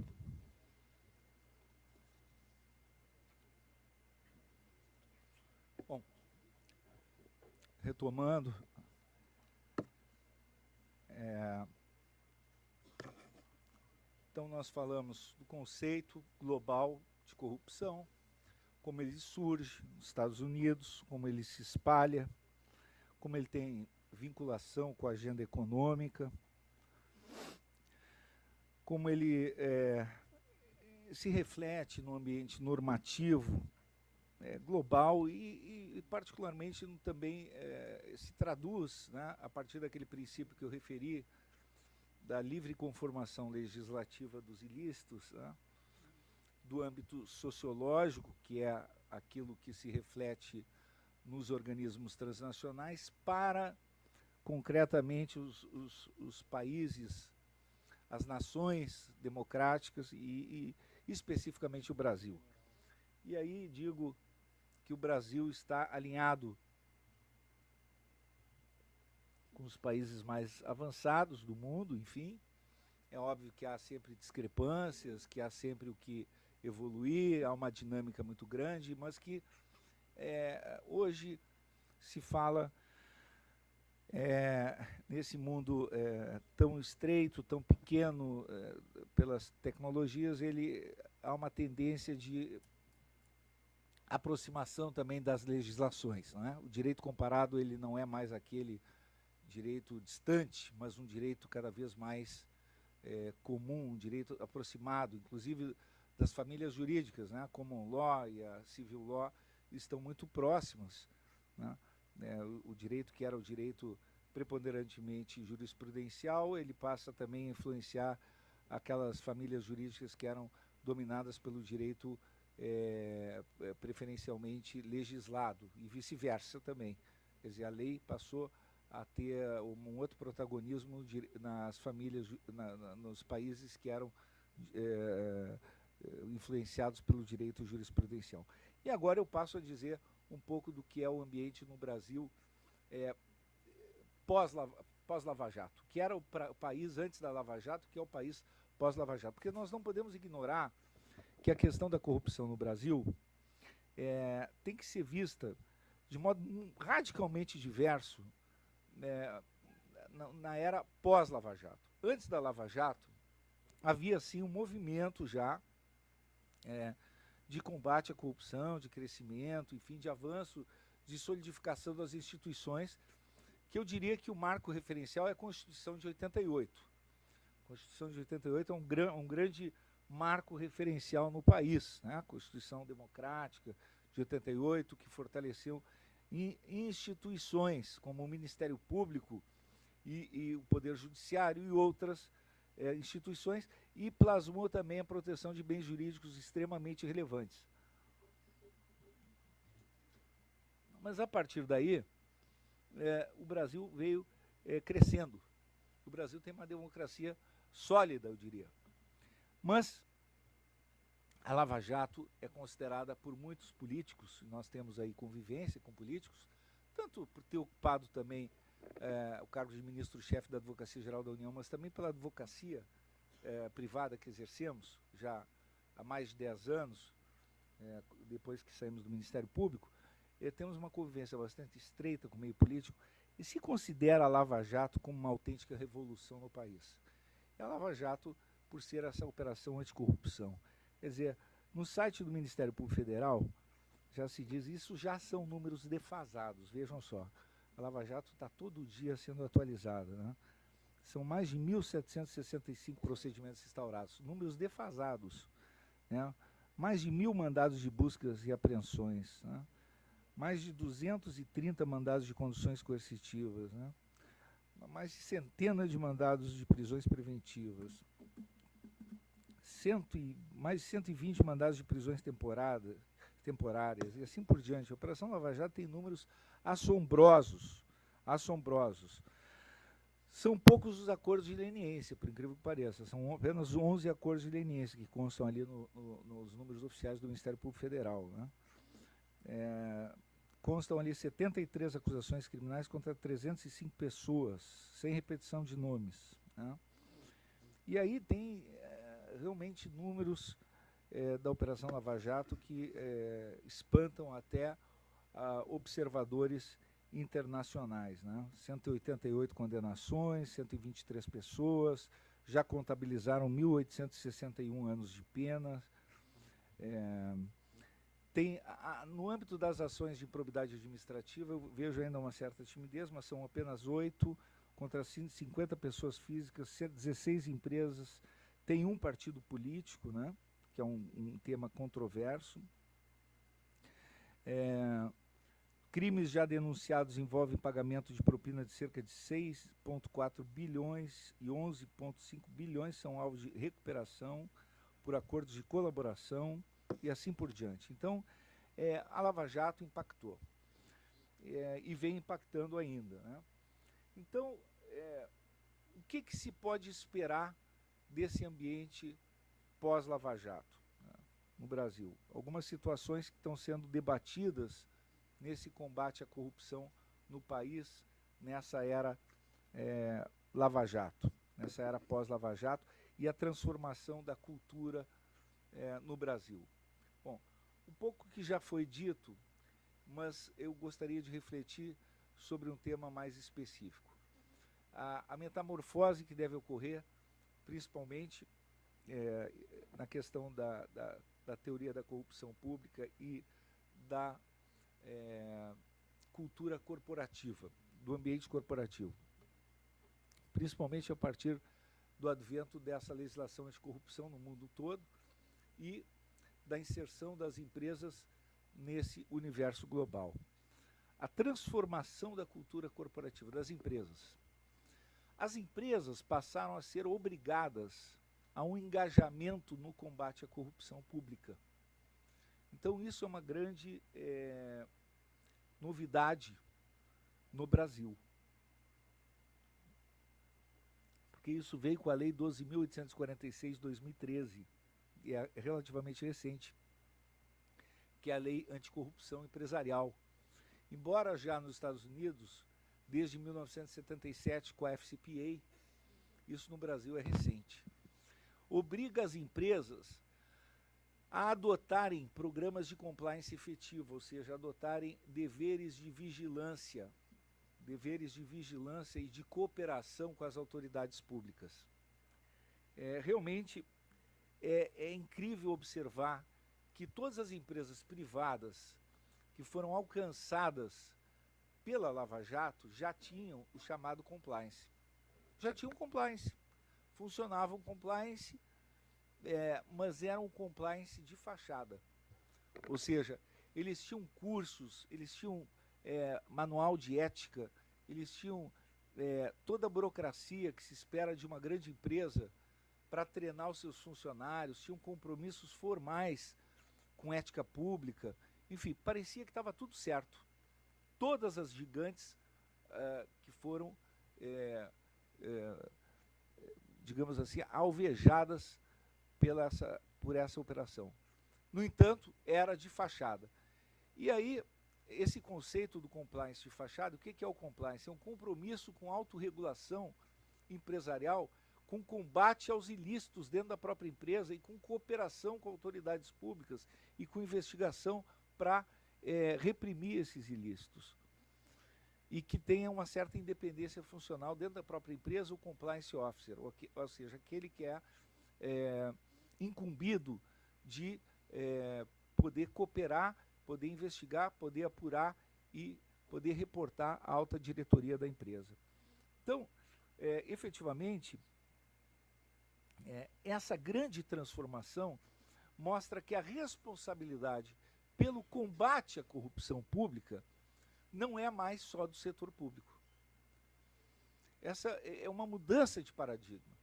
Bom, retomando, então nós falamos do conceito global de corrupção, como ele surge nos Estados Unidos, como ele se espalha, como ele tem vinculação com a agenda econômica, como ele se reflete no ambiente normativo global e particularmente também se traduz, né, a partir daquele princípio que eu referi da livre conformação legislativa dos ilícitos, né, do âmbito sociológico, que é aquilo que se reflete nos organismos transnacionais, para concretamente os países, as nações democráticas e especificamente o Brasil. E aí digo que o Brasil está alinhado com os países mais avançados do mundo, enfim. É óbvio que há sempre discrepâncias, que há sempre o que evoluir, há uma dinâmica muito grande, mas que hoje se fala nesse mundo tão estreito, tão pequeno, pelas tecnologias, há uma tendência de aproximação também das legislações, né? O direito comparado ele não é mais aquele direito distante, mas um direito cada vez mais comum, um direito aproximado, inclusive das famílias jurídicas, né? A common law e a civil law estão muito próximas, né? O direito que era o direito preponderantemente jurisprudencial, ele passa também a influenciar aquelas famílias jurídicas que eram dominadas pelo direito preferencialmente legislado, e vice-versa também. Quer dizer, a lei passou a ter um outro protagonismo nas famílias, nos países que eram influenciados pelo direito jurisprudencial. E agora eu passo a dizer um pouco do que é o ambiente no Brasil pós-Lava Jato, que era o país antes da Lava Jato, que é o país pós-Lava Jato. Porque nós não podemos ignorar que a questão da corrupção no Brasil tem que ser vista de modo radicalmente diverso na era pós-Lava Jato. Antes da Lava Jato, havia sim um movimento já de combate à corrupção, de crescimento, enfim, de avanço, de solidificação das instituições, que eu diria que o marco referencial é a Constituição de 88. A Constituição de 88 é um grande marco referencial no país, né? A Constituição Democrática de 88, que fortaleceu instituições como o Ministério Público e o Poder Judiciário e outras instituições, e plasmou também a proteção de bens jurídicos extremamente relevantes. Mas a partir daí, o Brasil veio crescendo. O Brasil tem uma democracia sólida, eu diria. Mas a Lava Jato é considerada por muitos políticos, nós temos aí convivência com políticos, tanto por ter ocupado também o cargo de ministro-chefe da Advocacia Geral da União, mas também pela advocacia privada que exercemos já há mais de 10 anos, depois que saímos do Ministério Público, temos uma convivência bastante estreita com o meio político e se considera a Lava Jato como uma autêntica revolução no país. E a Lava Jato, por ser essa operação anticorrupção. Quer dizer, no site do Ministério Público Federal, já se diz, isso já são números defasados, vejam só. A Lava Jato está todo dia sendo atualizada, né? São mais de 1.765 procedimentos instaurados, números defasados, né? Mais de 1.000 mandados de buscas e apreensões, né? Mais de 230 mandados de conduções coercitivas, né? Mais de centenas de mandados de prisões preventivas, mais de 120 mandados de prisões temporárias e assim por diante. A Operação Lava Jato tem números assombrosos, assombrosos. São poucos os acordos de leniência, por incrível que pareça. São apenas 11 acordos de leniência que constam ali nos números oficiais do Ministério Público Federal, né? Constam ali 73 acusações criminais contra 305 pessoas, sem repetição de nomes, né? E aí tem realmente números da Operação Lava Jato que espantam até observadores internacionais, né? 188 condenações, 123 pessoas, já contabilizaram 1.861 anos de pena. No âmbito das ações de improbidade administrativa, eu vejo ainda uma certa timidez, mas são apenas 8 contra 50 pessoas físicas, 16 empresas, tem um partido político, né, que é um tema controverso. Crimes já denunciados envolvem pagamento de propina de cerca de 6,4 bilhões e 11,5 bilhões são alvos de recuperação por acordos de colaboração e assim por diante. Então, a Lava Jato impactou e vem impactando ainda, né? Então, o que se pode esperar desse ambiente pós-Lava Jato, né, no Brasil? Algumas situações que estão sendo debatidas nesse combate à corrupção no país, nessa era Lava Jato, nessa era pós-Lava Jato, e a transformação da cultura no Brasil. Bom, um pouco que já foi dito, mas eu gostaria de refletir sobre um tema mais específico. A metamorfose que deve ocorrer, principalmente na questão da teoria da corrupção pública e da cultura corporativa, do ambiente corporativo, principalmente a partir do advento dessa legislação anticorrupção no mundo todo e da inserção das empresas nesse universo global. A transformação da cultura corporativa das empresas. As empresas passaram a ser obrigadas a um engajamento no combate à corrupção pública. Então, isso é uma grande novidade no Brasil. Porque isso veio com a Lei 12.846 de 2013, e é relativamente recente, que é a Lei Anticorrupção Empresarial. Embora já nos Estados Unidos, desde 1977, com a FCPA, isso no Brasil é recente. Obriga as empresas a adotarem programas de compliance efetivo, ou seja, adotarem deveres de vigilância e de cooperação com as autoridades públicas. Realmente é incrível observar que todas as empresas privadas que foram alcançadas pela Lava Jato já tinham o chamado compliance. Já tinham compliance, funcionavam compliance, mas era um compliance de fachada. Ou seja, eles tinham cursos, eles tinham manual de ética, eles tinham toda a burocracia que se espera de uma grande empresa para treinar os seus funcionários, tinham compromissos formais com ética pública, enfim, parecia que estava tudo certo. Todas as gigantes que foram, digamos assim, alvejadas por essa operação. No entanto, era de fachada. E aí, esse conceito do compliance de fachada, o que é o compliance? É um compromisso com autorregulação empresarial, com combate aos ilícitos dentro da própria empresa e com cooperação com autoridades públicas e com investigação para reprimir esses ilícitos. E que tenha uma certa independência funcional dentro da própria empresa, o compliance officer, ou seja, aquele que é incumbido de poder cooperar, poder investigar, poder apurar e poder reportar à alta diretoria da empresa. Então, efetivamente, essa grande transformação mostra que a responsabilidade pelo combate à corrupção pública não é mais só do setor público. Essa é uma mudança de paradigma.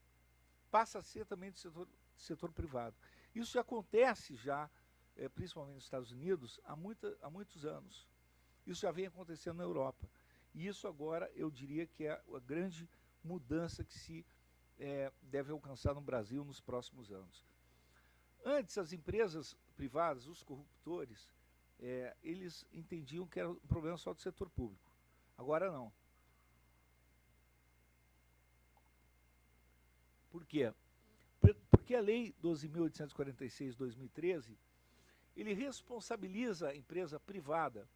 Passa a ser também do setor privado. Isso já acontece, principalmente nos Estados Unidos, há muitos anos. Isso já vem acontecendo na Europa. E isso agora, eu diria que é a grande mudança que se deve alcançar no Brasil nos próximos anos. Antes, as empresas privadas, os corruptores, eles entendiam que era um problema só do setor público. Agora não. Por quê? Porque a Lei 12.846 de 2013, ele responsabiliza a empresa privada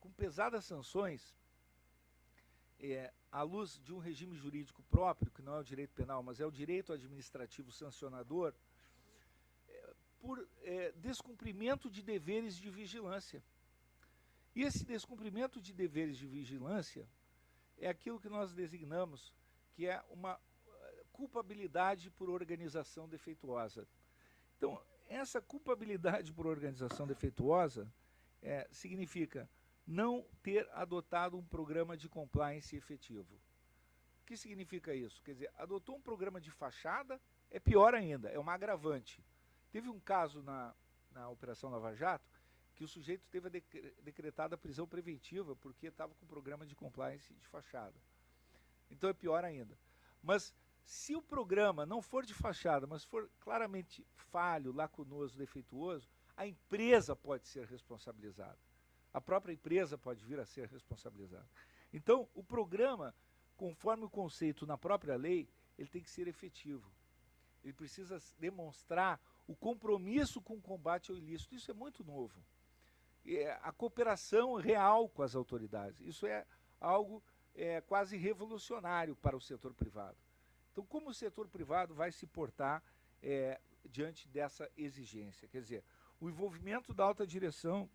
com pesadas sanções, à luz de um regime jurídico próprio, que não é o direito penal, mas é o direito administrativo sancionador, por descumprimento de deveres de vigilância. E esse descumprimento de deveres de vigilância é aquilo que nós designamos, que é uma culpabilidade por organização defeituosa. Então, essa culpabilidade por organização defeituosa, significa não ter adotado um programa de compliance efetivo. O que significa isso? Quer dizer, adotou um programa de fachada, é pior ainda, é uma agravante. Teve um caso na Operação Lava Jato que o sujeito teve decretada a prisão preventiva porque estava com o programa de compliance de fachada. Então é pior ainda. Mas se o programa não for de fachada, mas for claramente falho, lacunoso, defeituoso, a empresa pode ser responsabilizada. A própria empresa pode vir a ser responsabilizada. Então, o programa, conforme o conceito na própria lei, ele tem que ser efetivo. Ele precisa demonstrar o compromisso com o combate ao ilícito. Isso é muito novo. A cooperação real com as autoridades. Isso é algo quase revolucionário para o setor privado. Então, como o setor privado vai se portar diante dessa exigência? Quer dizer, o envolvimento da alta direção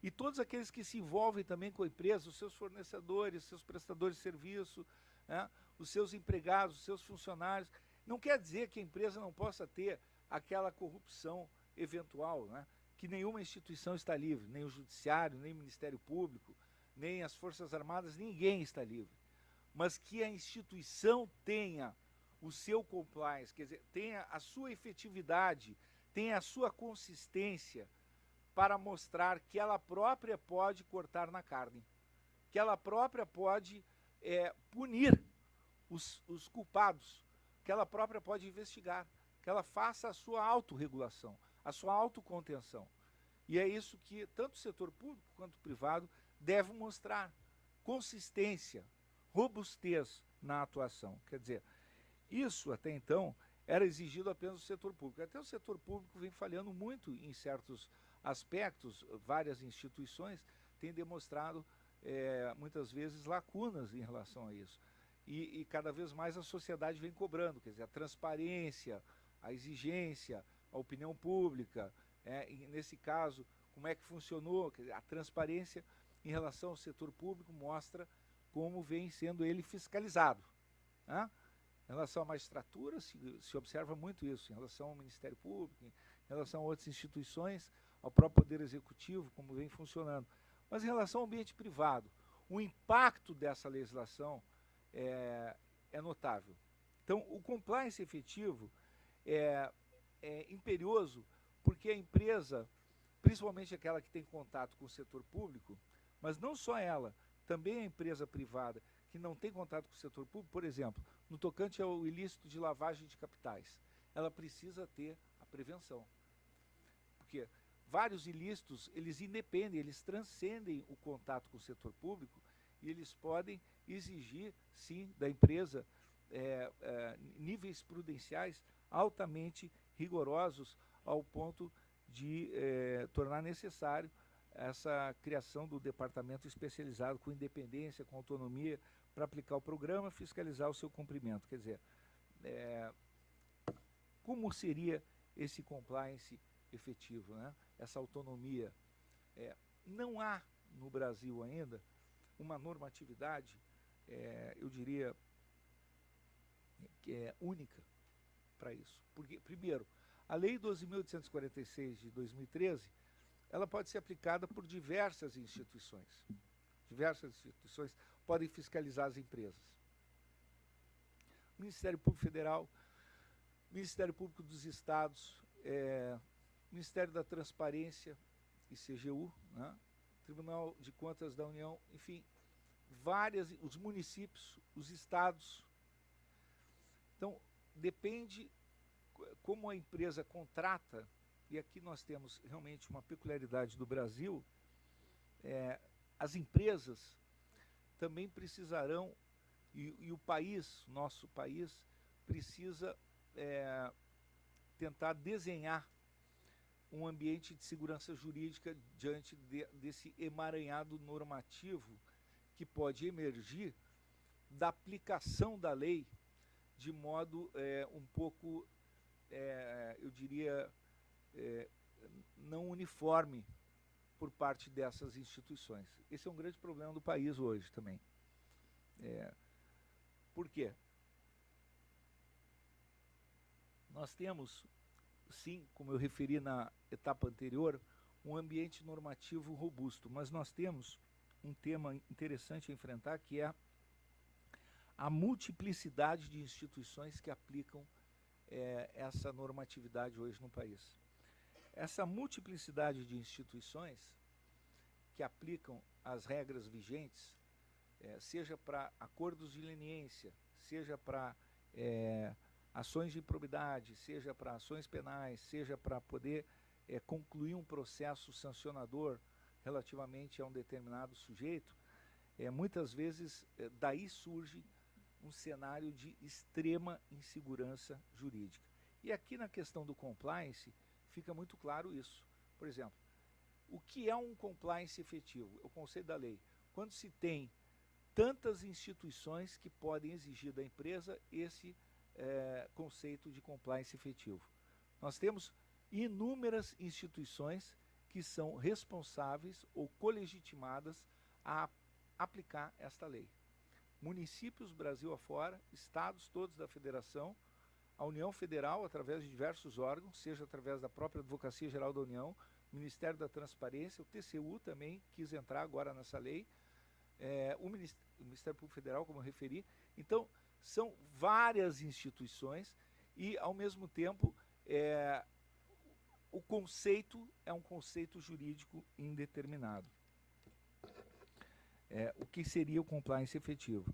e todos aqueles que se envolvem também com a empresa, os seus fornecedores, seus prestadores de serviço, os seus empregados, os seus funcionários. Não quer dizer que a empresa não possa ter aquela corrupção eventual, que nenhuma instituição está livre, nem o Judiciário, nem o Ministério Público, nem as Forças Armadas, ninguém está livre. Mas que a instituição tenha o seu compliance, quer dizer, tenha a sua efetividade, tenha a sua consistência para mostrar que ela própria pode cortar na carne, que ela própria pode punir os culpados, que ela própria pode investigar, que ela faça a sua autorregulação, a sua autocontenção. E é isso que tanto o setor público quanto o privado deve mostrar: consistência, robustez na atuação. Quer dizer, isso até então era exigido apenas do setor público. Até o setor público vem falhando muito em certos aspectos. Várias instituições têm demonstrado muitas vezes lacunas em relação a isso. E cada vez mais a sociedade vem cobrando, quer dizer, a transparência, a exigência, a opinião pública, e nesse caso, como é que funcionou, quer dizer, a transparência em relação ao setor público mostra como vem sendo ele fiscalizado. Em relação à magistratura, se observa muito isso, em relação ao Ministério Público, em relação a outras instituições, ao próprio Poder Executivo, como vem funcionando. Mas em relação ao ambiente privado, o impacto dessa legislação é notável. Então, o compliance efetivo é imperioso porque a empresa, principalmente aquela que tem contato com o setor público, mas não só ela, também a empresa privada que não tem contato com o setor público, por exemplo, no tocante ao ilícito de lavagem de capitais, ela precisa ter a prevenção. Porque vários ilícitos, eles independem, eles transcendem o contato com o setor público e eles podem exigir, sim, da empresa níveis prudenciais altamente rigorosos ao ponto de tornar necessário essa criação do departamento especializado com independência, com autonomia, para aplicar o programa, fiscalizar o seu cumprimento. Quer dizer, como seria esse compliance efetivo, essa autonomia? Não há no Brasil ainda uma normatividade, eu diria, que é única para isso. Porque, primeiro, a Lei 12.846 de 2013, ela pode ser aplicada por diversas instituições. Diversas instituições podem fiscalizar as empresas. Ministério Público Federal, Ministério Público dos Estados, Ministério da Transparência e CGU, Tribunal de Contas da União, enfim, os municípios, os estados. Então, depende como a empresa contrata, e aqui nós temos realmente uma peculiaridade do Brasil, as empresas também precisarão, e o país, nosso país, precisa tentar desenhar um ambiente de segurança jurídica diante desse emaranhado normativo que pode emergir da aplicação da lei de modo um pouco, eu diria, não uniforme por parte dessas instituições. Esse é um grande problema do país hoje também. Por quê? Nós temos, sim, como eu referi na etapa anterior, um ambiente normativo robusto, mas nós temos um tema interessante a enfrentar, que é a multiplicidade de instituições que aplicam essa normatividade hoje no país. Essa multiplicidade de instituições que aplicam as regras vigentes, seja para acordos de leniência, seja para ações de improbidade, seja para ações penais, seja para poder concluir um processo sancionador relativamente a um determinado sujeito, muitas vezes daí surge um cenário de extrema insegurança jurídica. E aqui na questão do compliance fica muito claro isso. Por exemplo, o que é um compliance efetivo? O conceito da lei. Quando se tem tantas instituições que podem exigir da empresa esse conceito de compliance efetivo. Nós temos inúmeras instituições que são responsáveis ou colegitimadas a aplicar esta lei. Municípios Brasil afora, estados todos da federação, a União Federal, através de diversos órgãos, seja através da própria Advocacia Geral da União, Ministério da Transparência, o TCU também quis entrar agora nessa lei, o Ministério Público Federal, como eu referi. Então, são várias instituições e, ao mesmo tempo, o conceito é um conceito jurídico indeterminado. O que seria o compliance efetivo?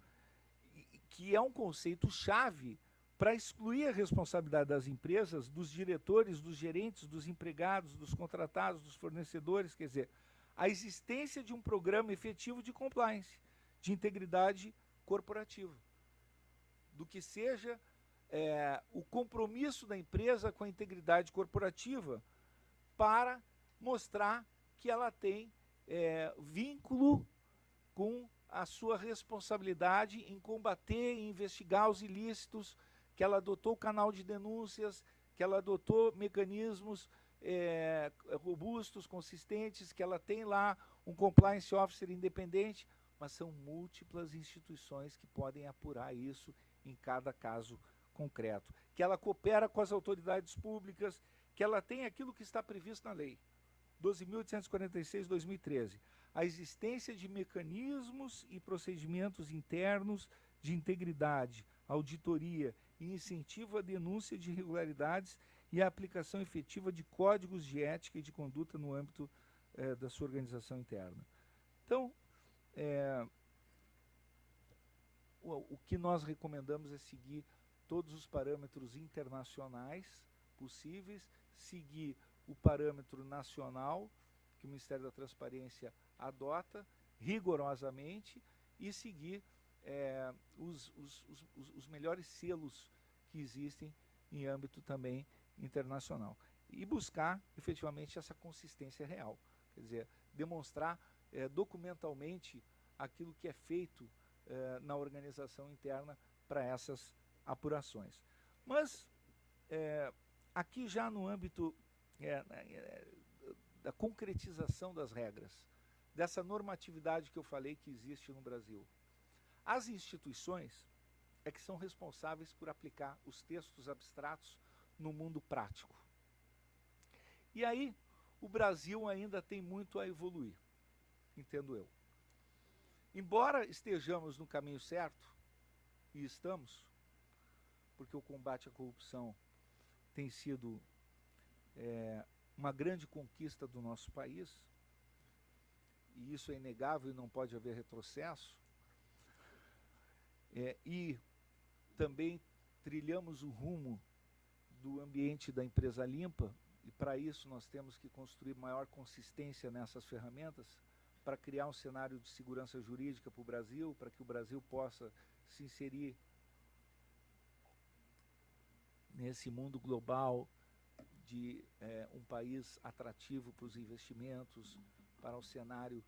Que é um conceito-chave para excluir a responsabilidade das empresas, dos diretores, dos gerentes, dos empregados, dos contratados, dos fornecedores, quer dizer, a existência de um programa efetivo de compliance, de integridade corporativa, do que seja o compromisso da empresa com a integridade corporativa para mostrar que ela tem vínculo com a sua responsabilidade em combater e investigar os ilícitos, que ela adotou o canal de denúncias, que ela adotou mecanismos robustos, consistentes, que ela tem lá um compliance officer independente, mas são múltiplas instituições que podem apurar isso em cada caso concreto. Que ela coopera com as autoridades públicas, que ela tem aquilo que está previsto na lei 12.846/2013, a existência de mecanismos e procedimentos internos de integridade, auditoria e incentivo à denúncia de irregularidades e a aplicação efetiva de códigos de ética e de conduta no âmbito da sua organização interna. Então, o que nós recomendamos é seguir todos os parâmetros internacionais possíveis, seguir o parâmetro nacional que o Ministério da Transparência adota rigorosamente e seguir os melhores selos que existem em âmbito também internacional. E buscar efetivamente essa consistência real, quer dizer, demonstrar documentalmente aquilo que é feito na organização interna para essas apurações. Mas, aqui já no âmbito da concretização das regras, dessa normatividade que eu falei que existe no Brasil, as instituições que são responsáveis por aplicar os textos abstratos no mundo prático. E aí, o Brasil ainda tem muito a evoluir, entendo eu. Embora estejamos no caminho certo, e estamos, porque o combate à corrupção tem sido uma grande conquista do nosso país, e isso é inegável e não pode haver retrocesso, e também trilhamos o rumo do ambiente da empresa limpa, e para isso nós temos que construir maior consistência nessas ferramentas, para criar um cenário de segurança jurídica para o Brasil, para que o Brasil possa se inserir nesse mundo global de um país atrativo para os investimentos, para o cenário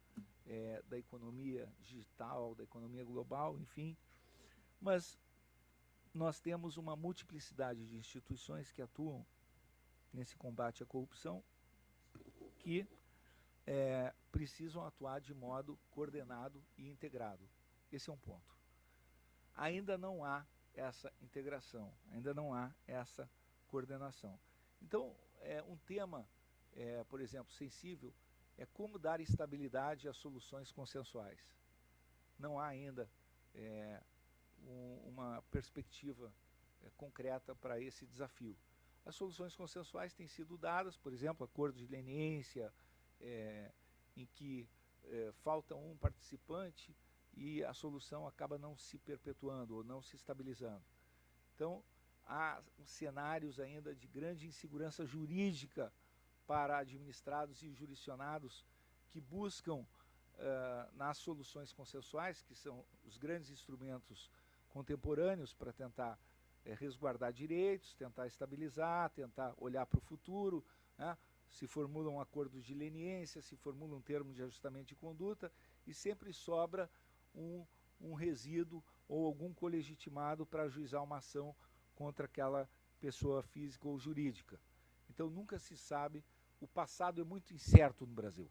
da economia digital, da economia global, enfim. Mas nós temos uma multiplicidade de instituições que atuam nesse combate à corrupção, que precisam atuar de modo coordenado e integrado. Esse é um ponto. Ainda não há essa integração, ainda não há essa coordenação. Então, um tema por exemplo, sensível, é como dar estabilidade às soluções consensuais. Não há ainda uma perspectiva concreta para esse desafio. As soluções consensuais têm sido dadas, por exemplo, acordo de leniência, em que falta um participante e a solução acaba não se perpetuando ou não se estabilizando. Então, há cenários ainda de grande insegurança jurídica para administrados e jurisdicionados que buscam, nas soluções consensuais, que são os grandes instrumentos contemporâneos para tentar resguardar direitos, tentar estabilizar, tentar olhar para o futuro, né? Se formulam acordos de leniência, se formulam termos de ajustamento de conduta, e sempre sobra um resíduo ou algum colegitimado para ajuizar uma ação contra aquela pessoa física ou jurídica. Então nunca se sabe, o passado é muito incerto no Brasil.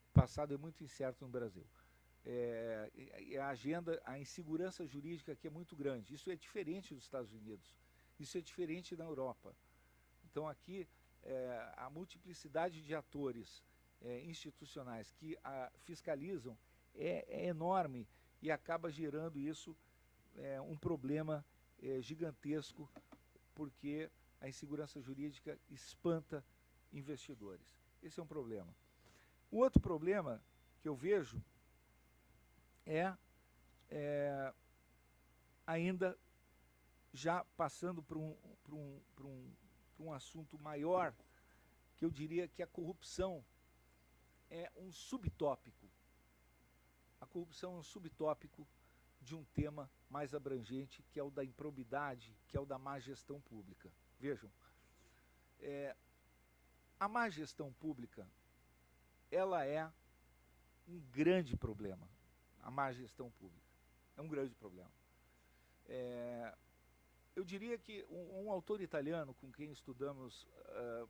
O passado é muito incerto no Brasil. A insegurança jurídica aqui é muito grande. Isso é diferente dos Estados Unidos, isso é diferente na Europa. Então aqui a multiplicidade de atores institucionais que fiscalizam é enorme e acaba gerando isso um problema gigantesco, porque a insegurança jurídica espanta investidores. Esse é um problema. O outro problema que eu vejo ainda já passando para um assunto maior, que eu diria que a corrupção é um subtópico. A corrupção é um subtópico de um tema mais abrangente, que é o da improbidade, que é o da má gestão pública. Vejam, a má gestão pública, ela é um grande problema. A má gestão pública é um grande problema. Eu diria que um autor italiano com quem estudamos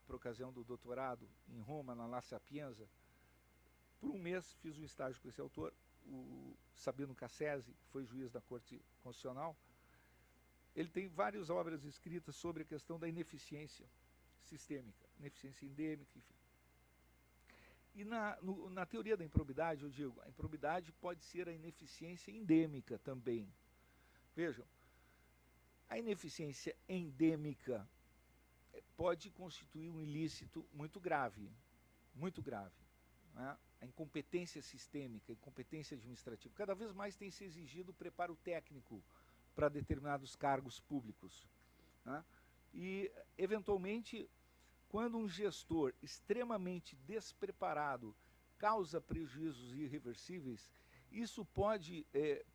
por ocasião do doutorado em Roma, na La Sapienza, por um mês fiz um estágio com esse autor, o Sabino Cassese, que foi juiz da Corte Constitucional. Ele tem várias obras escritas sobre a questão da ineficiência sistêmica, ineficiência endêmica, enfim. E na teoria da improbidade, eu digo, a improbidade pode ser a ineficiência endêmica também. Vejam, a ineficiência endêmica pode constituir um ilícito muito grave, né? A incompetência sistêmica, a incompetência administrativa. Cada vez mais tem se exigido preparo técnico para determinados cargos públicos, né? E, eventualmente, quando um gestor extremamente despreparado causa prejuízos irreversíveis, isso pode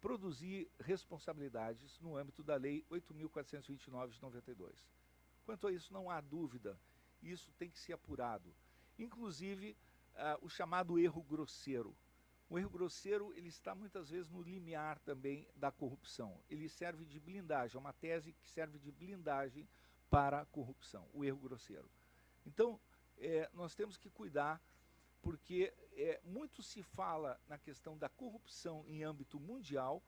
produzir responsabilidades no âmbito da Lei 8.429 de 92. Quanto a isso, não há dúvida, isso tem que ser apurado. Inclusive, o chamado erro grosseiro. O erro grosseiro, ele está muitas vezes no limiar também da corrupção. Ele serve de blindagem, é uma tese que serve de blindagem para a corrupção, o erro grosseiro. Então, nós temos que cuidar, porque muito se fala na questão da corrupção em âmbito mundial,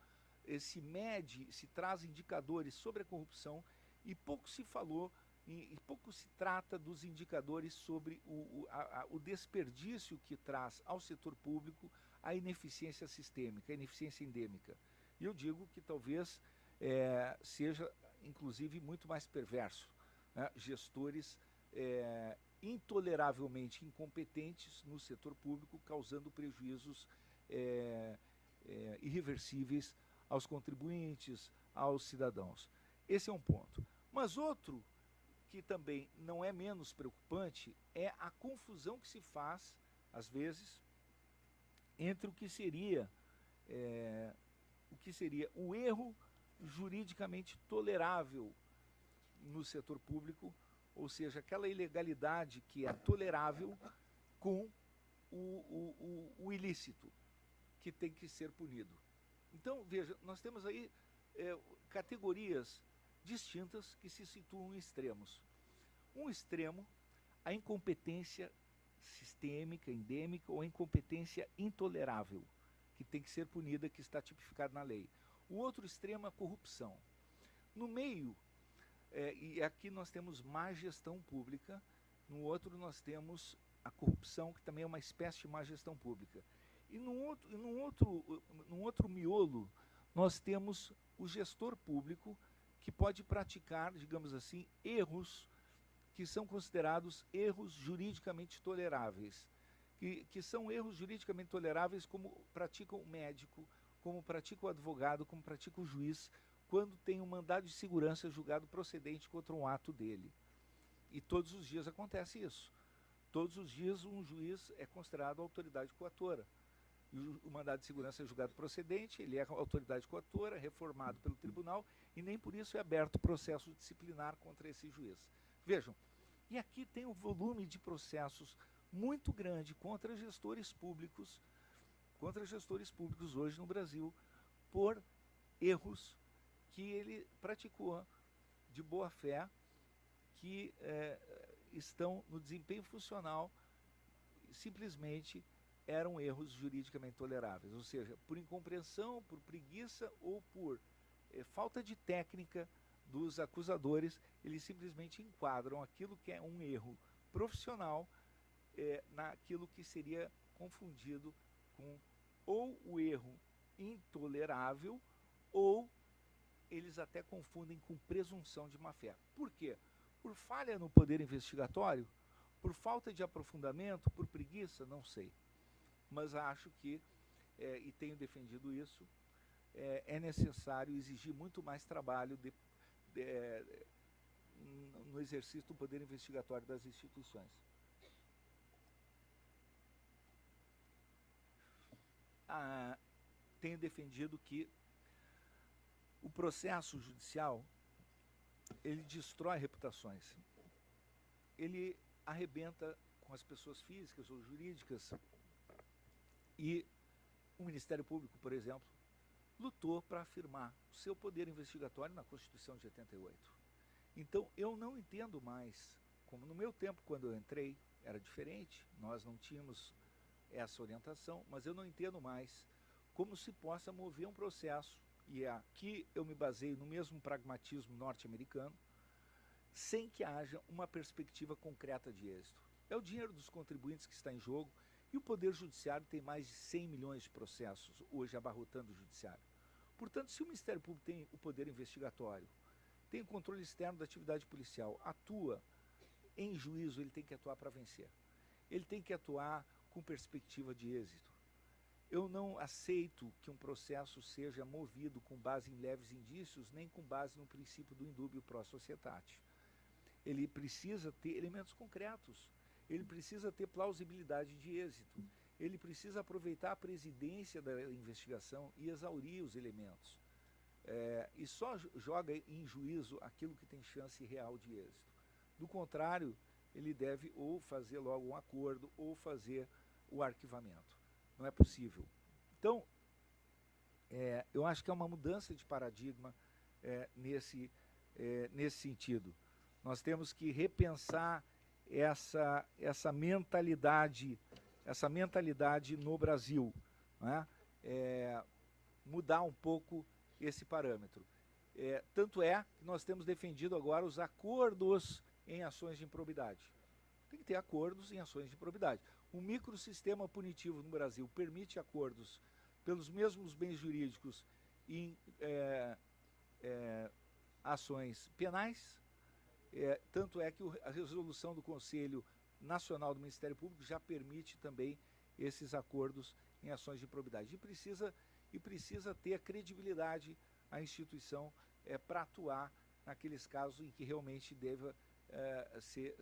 se traz indicadores sobre a corrupção, e pouco se falou, e pouco se trata dos indicadores sobre o desperdício que traz ao setor público a ineficiência sistêmica, a ineficiência endêmica. E eu digo que talvez seja, inclusive, muito mais perverso, né? Gestores intoleravelmente incompetentes no setor público, causando prejuízos irreversíveis aos contribuintes, aos cidadãos. Esse é um ponto. Mas outro que também não é menos preocupante é a confusão que se faz, às vezes, entre o que seria o erro juridicamente tolerável no setor público, ou seja, aquela ilegalidade que é tolerável, com o ilícito, que tem que ser punido. Então, veja, nós temos aí categorias distintas que se situam em extremos. Um extremo, a incompetência sistêmica, endêmica, ou a incompetência intolerável, que tem que ser punida, que está tipificada na lei. O outro extremo, a corrupção. No meio, e aqui nós temos má gestão pública, no outro nós temos a corrupção, que também é uma espécie de má gestão pública. E num outro miolo, nós temos o gestor público, que pode praticar, digamos assim, erros que são considerados erros juridicamente toleráveis. Que são erros juridicamente toleráveis como pratica o médico, como pratica o advogado, como pratica o juiz, quando tem um mandado de segurança julgado procedente contra um ato dele. E todos os dias acontece isso. Todos os dias um juiz é considerado autoridade coatora. E o mandado de segurança é julgado procedente, ele é autoridade coatora, reformado pelo tribunal, e nem por isso é aberto processo disciplinar contra esse juiz. Vejam, e aqui tem um volume de processos muito grande contra gestores públicos hoje no Brasil, por erros que ele praticou de boa fé, que estão no desempenho funcional, simplesmente eram erros juridicamente toleráveis, ou seja, por incompreensão, por preguiça ou por falta de técnica dos acusadores, eles simplesmente enquadram aquilo que é um erro profissional naquilo que seria confundido com ou o erro intolerável, ou eles até confundem com presunção de má-fé. Por quê? Por falha no poder investigatório, por falta de aprofundamento, por preguiça, não sei. Mas acho que, e tenho defendido isso, é necessário exigir muito mais trabalho no exercício do poder investigatório das instituições. Tenho defendido que o processo judicial, ele destrói reputações. Ele arrebenta com as pessoas físicas ou jurídicas. E o Ministério Público, por exemplo, lutou para afirmar o seu poder investigatório na Constituição de 88. Então, eu não entendo mais, como no meu tempo, quando eu entrei, era diferente, nós não tínhamos essa orientação, mas eu não entendo mais como se possa mover um processo, e aqui eu me baseio no mesmo pragmatismo norte-americano, sem que haja uma perspectiva concreta de êxito. É o dinheiro dos contribuintes que está em jogo, e o Poder Judiciário tem mais de 100 milhões de processos hoje abarrotando o Judiciário. Portanto, se o Ministério Público tem o poder investigatório, tem o controle externo da atividade policial, atua em juízo, ele tem que atuar para vencer. Ele tem que atuar com perspectiva de êxito. Eu não aceito que um processo seja movido com base em leves indícios, nem com base no princípio do indubio pro societate. Ele precisa ter elementos concretos, ele precisa ter plausibilidade de êxito, ele precisa aproveitar a presidência da investigação e exaurir os elementos. E só joga em juízo aquilo que tem chance real de êxito. Do contrário, ele deve ou fazer logo um acordo ou fazer o arquivamento. Não é possível. Então, eu acho que é uma mudança de paradigma nesse sentido. Nós temos que repensar essa mentalidade no Brasil, né? Mudar um pouco esse parâmetro. Tanto é que nós temos defendido agora os acordos em ações de improbidade. Tem que ter acordos em ações de improbidade. O microsistema punitivo no Brasil permite acordos pelos mesmos bens jurídicos em ações penais. Tanto é que a resolução do Conselho Nacional do Ministério Público já permite também esses acordos em ações de improbidade. E precisa ter a credibilidade a instituição para atuar naqueles casos em que realmente deva ser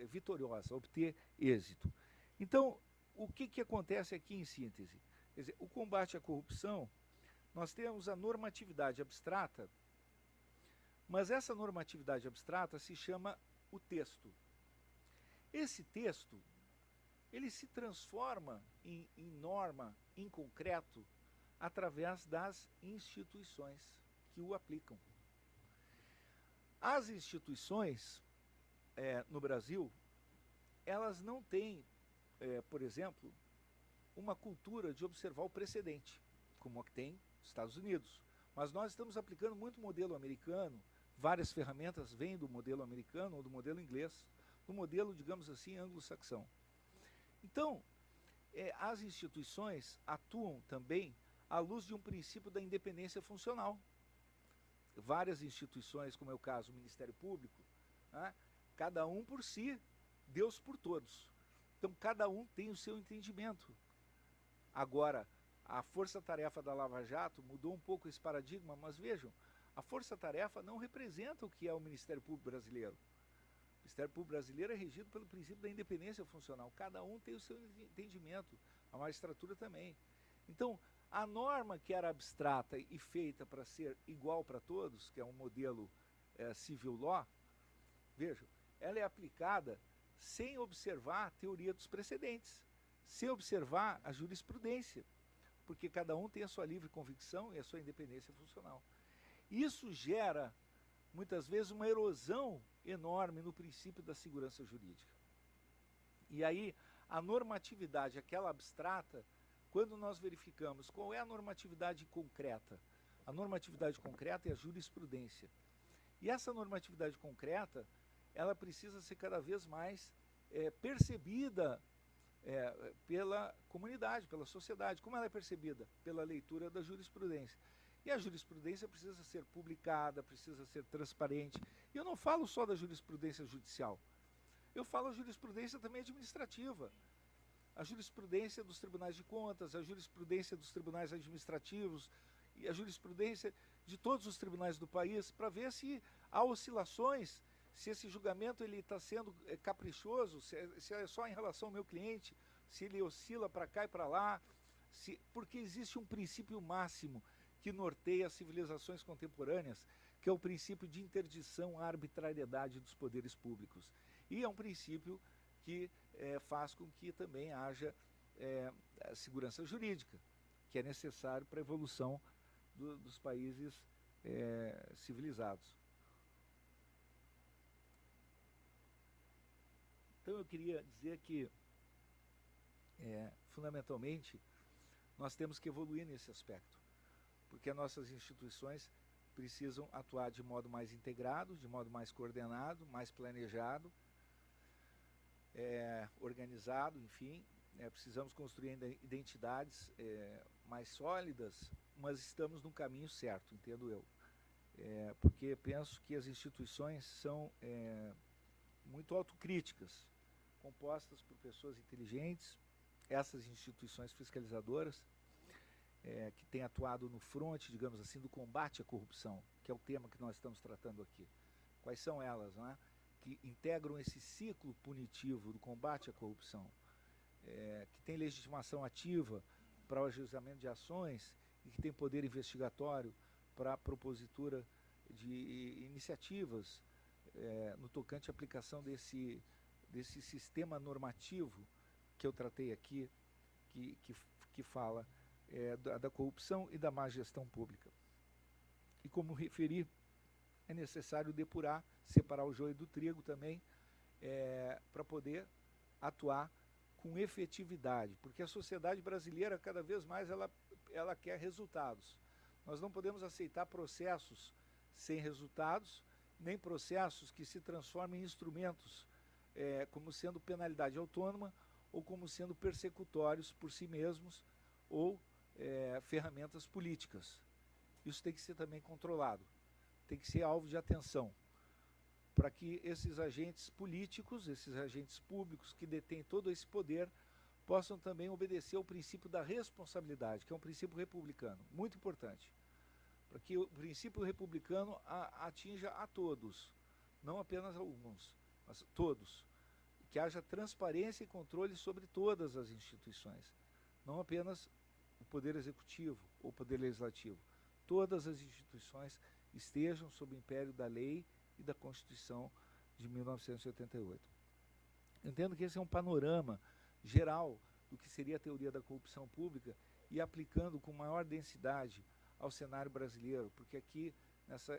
vitoriosa, obter êxito. Então, o que acontece aqui em síntese? Quer dizer, o combate à corrupção, nós temos a normatividade abstrata, mas essa normatividade abstrata se chama o texto. Esse texto, ele se transforma em norma, em concreto, através das instituições que o aplicam. As instituições, no Brasil, elas não têm, por exemplo, uma cultura de observar o precedente, como a que tem nos Estados Unidos. Mas nós estamos aplicando muito o modelo americano, várias ferramentas vêm do modelo americano ou do modelo inglês. no modelo, digamos assim, anglo-saxão. Então, as instituições atuam também à luz de um princípio da independência funcional. Várias instituições, como é o caso do Ministério Público, né, cada um por si, Deus por todos. Então, cada um tem o seu entendimento. Agora, a força-tarefa da Lava Jato mudou um pouco esse paradigma, mas vejam, a força-tarefa não representa o que é o Ministério Público brasileiro. O Ministério Público brasileiro é regido pelo princípio da independência funcional. Cada um tem o seu entendimento, a magistratura também. Então, a norma que era abstrata e feita para ser igual para todos, que é um modelo civil law, vejam, ela é aplicada sem observar a teoria dos precedentes, sem observar a jurisprudência, porque cada um tem a sua livre convicção e a sua independência funcional. Isso gera, muitas vezes, uma erosão enorme no princípio da segurança jurídica. E aí, a normatividade, aquela abstrata, quando nós verificamos qual é a normatividade concreta, a normatividade concreta é a jurisprudência. E essa normatividade concreta, ela precisa ser cada vez mais percebida pela comunidade, pela sociedade. Como ela é percebida? Pela leitura da jurisprudência. E a jurisprudência precisa ser publicada, precisa ser transparente. E eu não falo só da jurisprudência judicial, eu falo a jurisprudência também administrativa. A jurisprudência dos tribunais de contas, a jurisprudência dos tribunais administrativos e a jurisprudência de todos os tribunais do país, para ver se há oscilações, se esse julgamento está sendo caprichoso, se é só em relação ao meu cliente, se ele oscila para cá e para lá, porque existe um princípio máximo que norteia as civilizações contemporâneas, que é o princípio de interdição à arbitrariedade dos poderes públicos. E é um princípio que faz com que também haja segurança jurídica, que é necessário para a evolução dos países civilizados. Então eu queria dizer que, fundamentalmente, nós temos que evoluir nesse aspecto, porque as nossas instituições precisam atuar de modo mais integrado, de modo mais coordenado, mais planejado, organizado, enfim. Precisamos construir identidades mais sólidas, mas estamos no caminho certo, entendo eu. Porque penso que as instituições são muito autocríticas, compostas por pessoas inteligentes, essas instituições fiscalizadoras, que têm atuado no fronte, digamos assim, do combate à corrupção, que é o tema que nós estamos tratando aqui. Quais são elas, não é? Que integram esse ciclo punitivo do combate à corrupção, que tem legitimação ativa para o ajuizamento de ações e que tem poder investigatório para a propositura de iniciativas no tocante à aplicação desse sistema normativo que eu tratei aqui, que fala da corrupção e da má gestão pública. E como referi, é necessário depurar, separar o joio do trigo também, para poder atuar com efetividade, porque a sociedade brasileira, cada vez mais, ela quer resultados. Nós não podemos aceitar processos sem resultados, nem processos que se transformem em instrumentos como sendo penalidade autônoma ou como sendo persecutórios por si mesmos ou ferramentas políticas. Isso tem que ser também controlado, tem que ser alvo de atenção, para que esses agentes políticos, esses agentes públicos que detêm todo esse poder, possam também obedecer ao princípio da responsabilidade, que é um princípio republicano, muito importante, para que o princípio republicano atinja a todos, não apenas alguns, mas todos, que haja transparência e controle sobre todas as instituições, não apenas o Poder Executivo ou o Poder Legislativo. Todas as instituições estejam sob o império da lei e da Constituição de 1988. Eu entendo que esse é um panorama geral do que seria a teoria da corrupção pública e aplicando com maior densidade ao cenário brasileiro, porque aqui,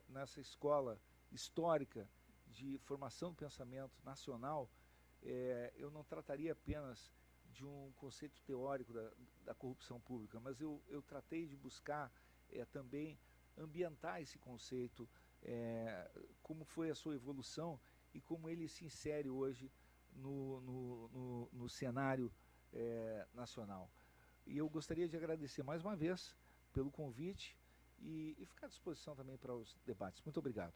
nessa escola histórica de formação do pensamento nacional, eu não trataria apenas de um conceito teórico da corrupção pública, mas eu tratei de buscar também ambientar esse conceito, como foi a sua evolução e como ele se insere hoje no cenário nacional. E eu gostaria de agradecer mais uma vez pelo convite e ficar à disposição também para os debates. Muito obrigado.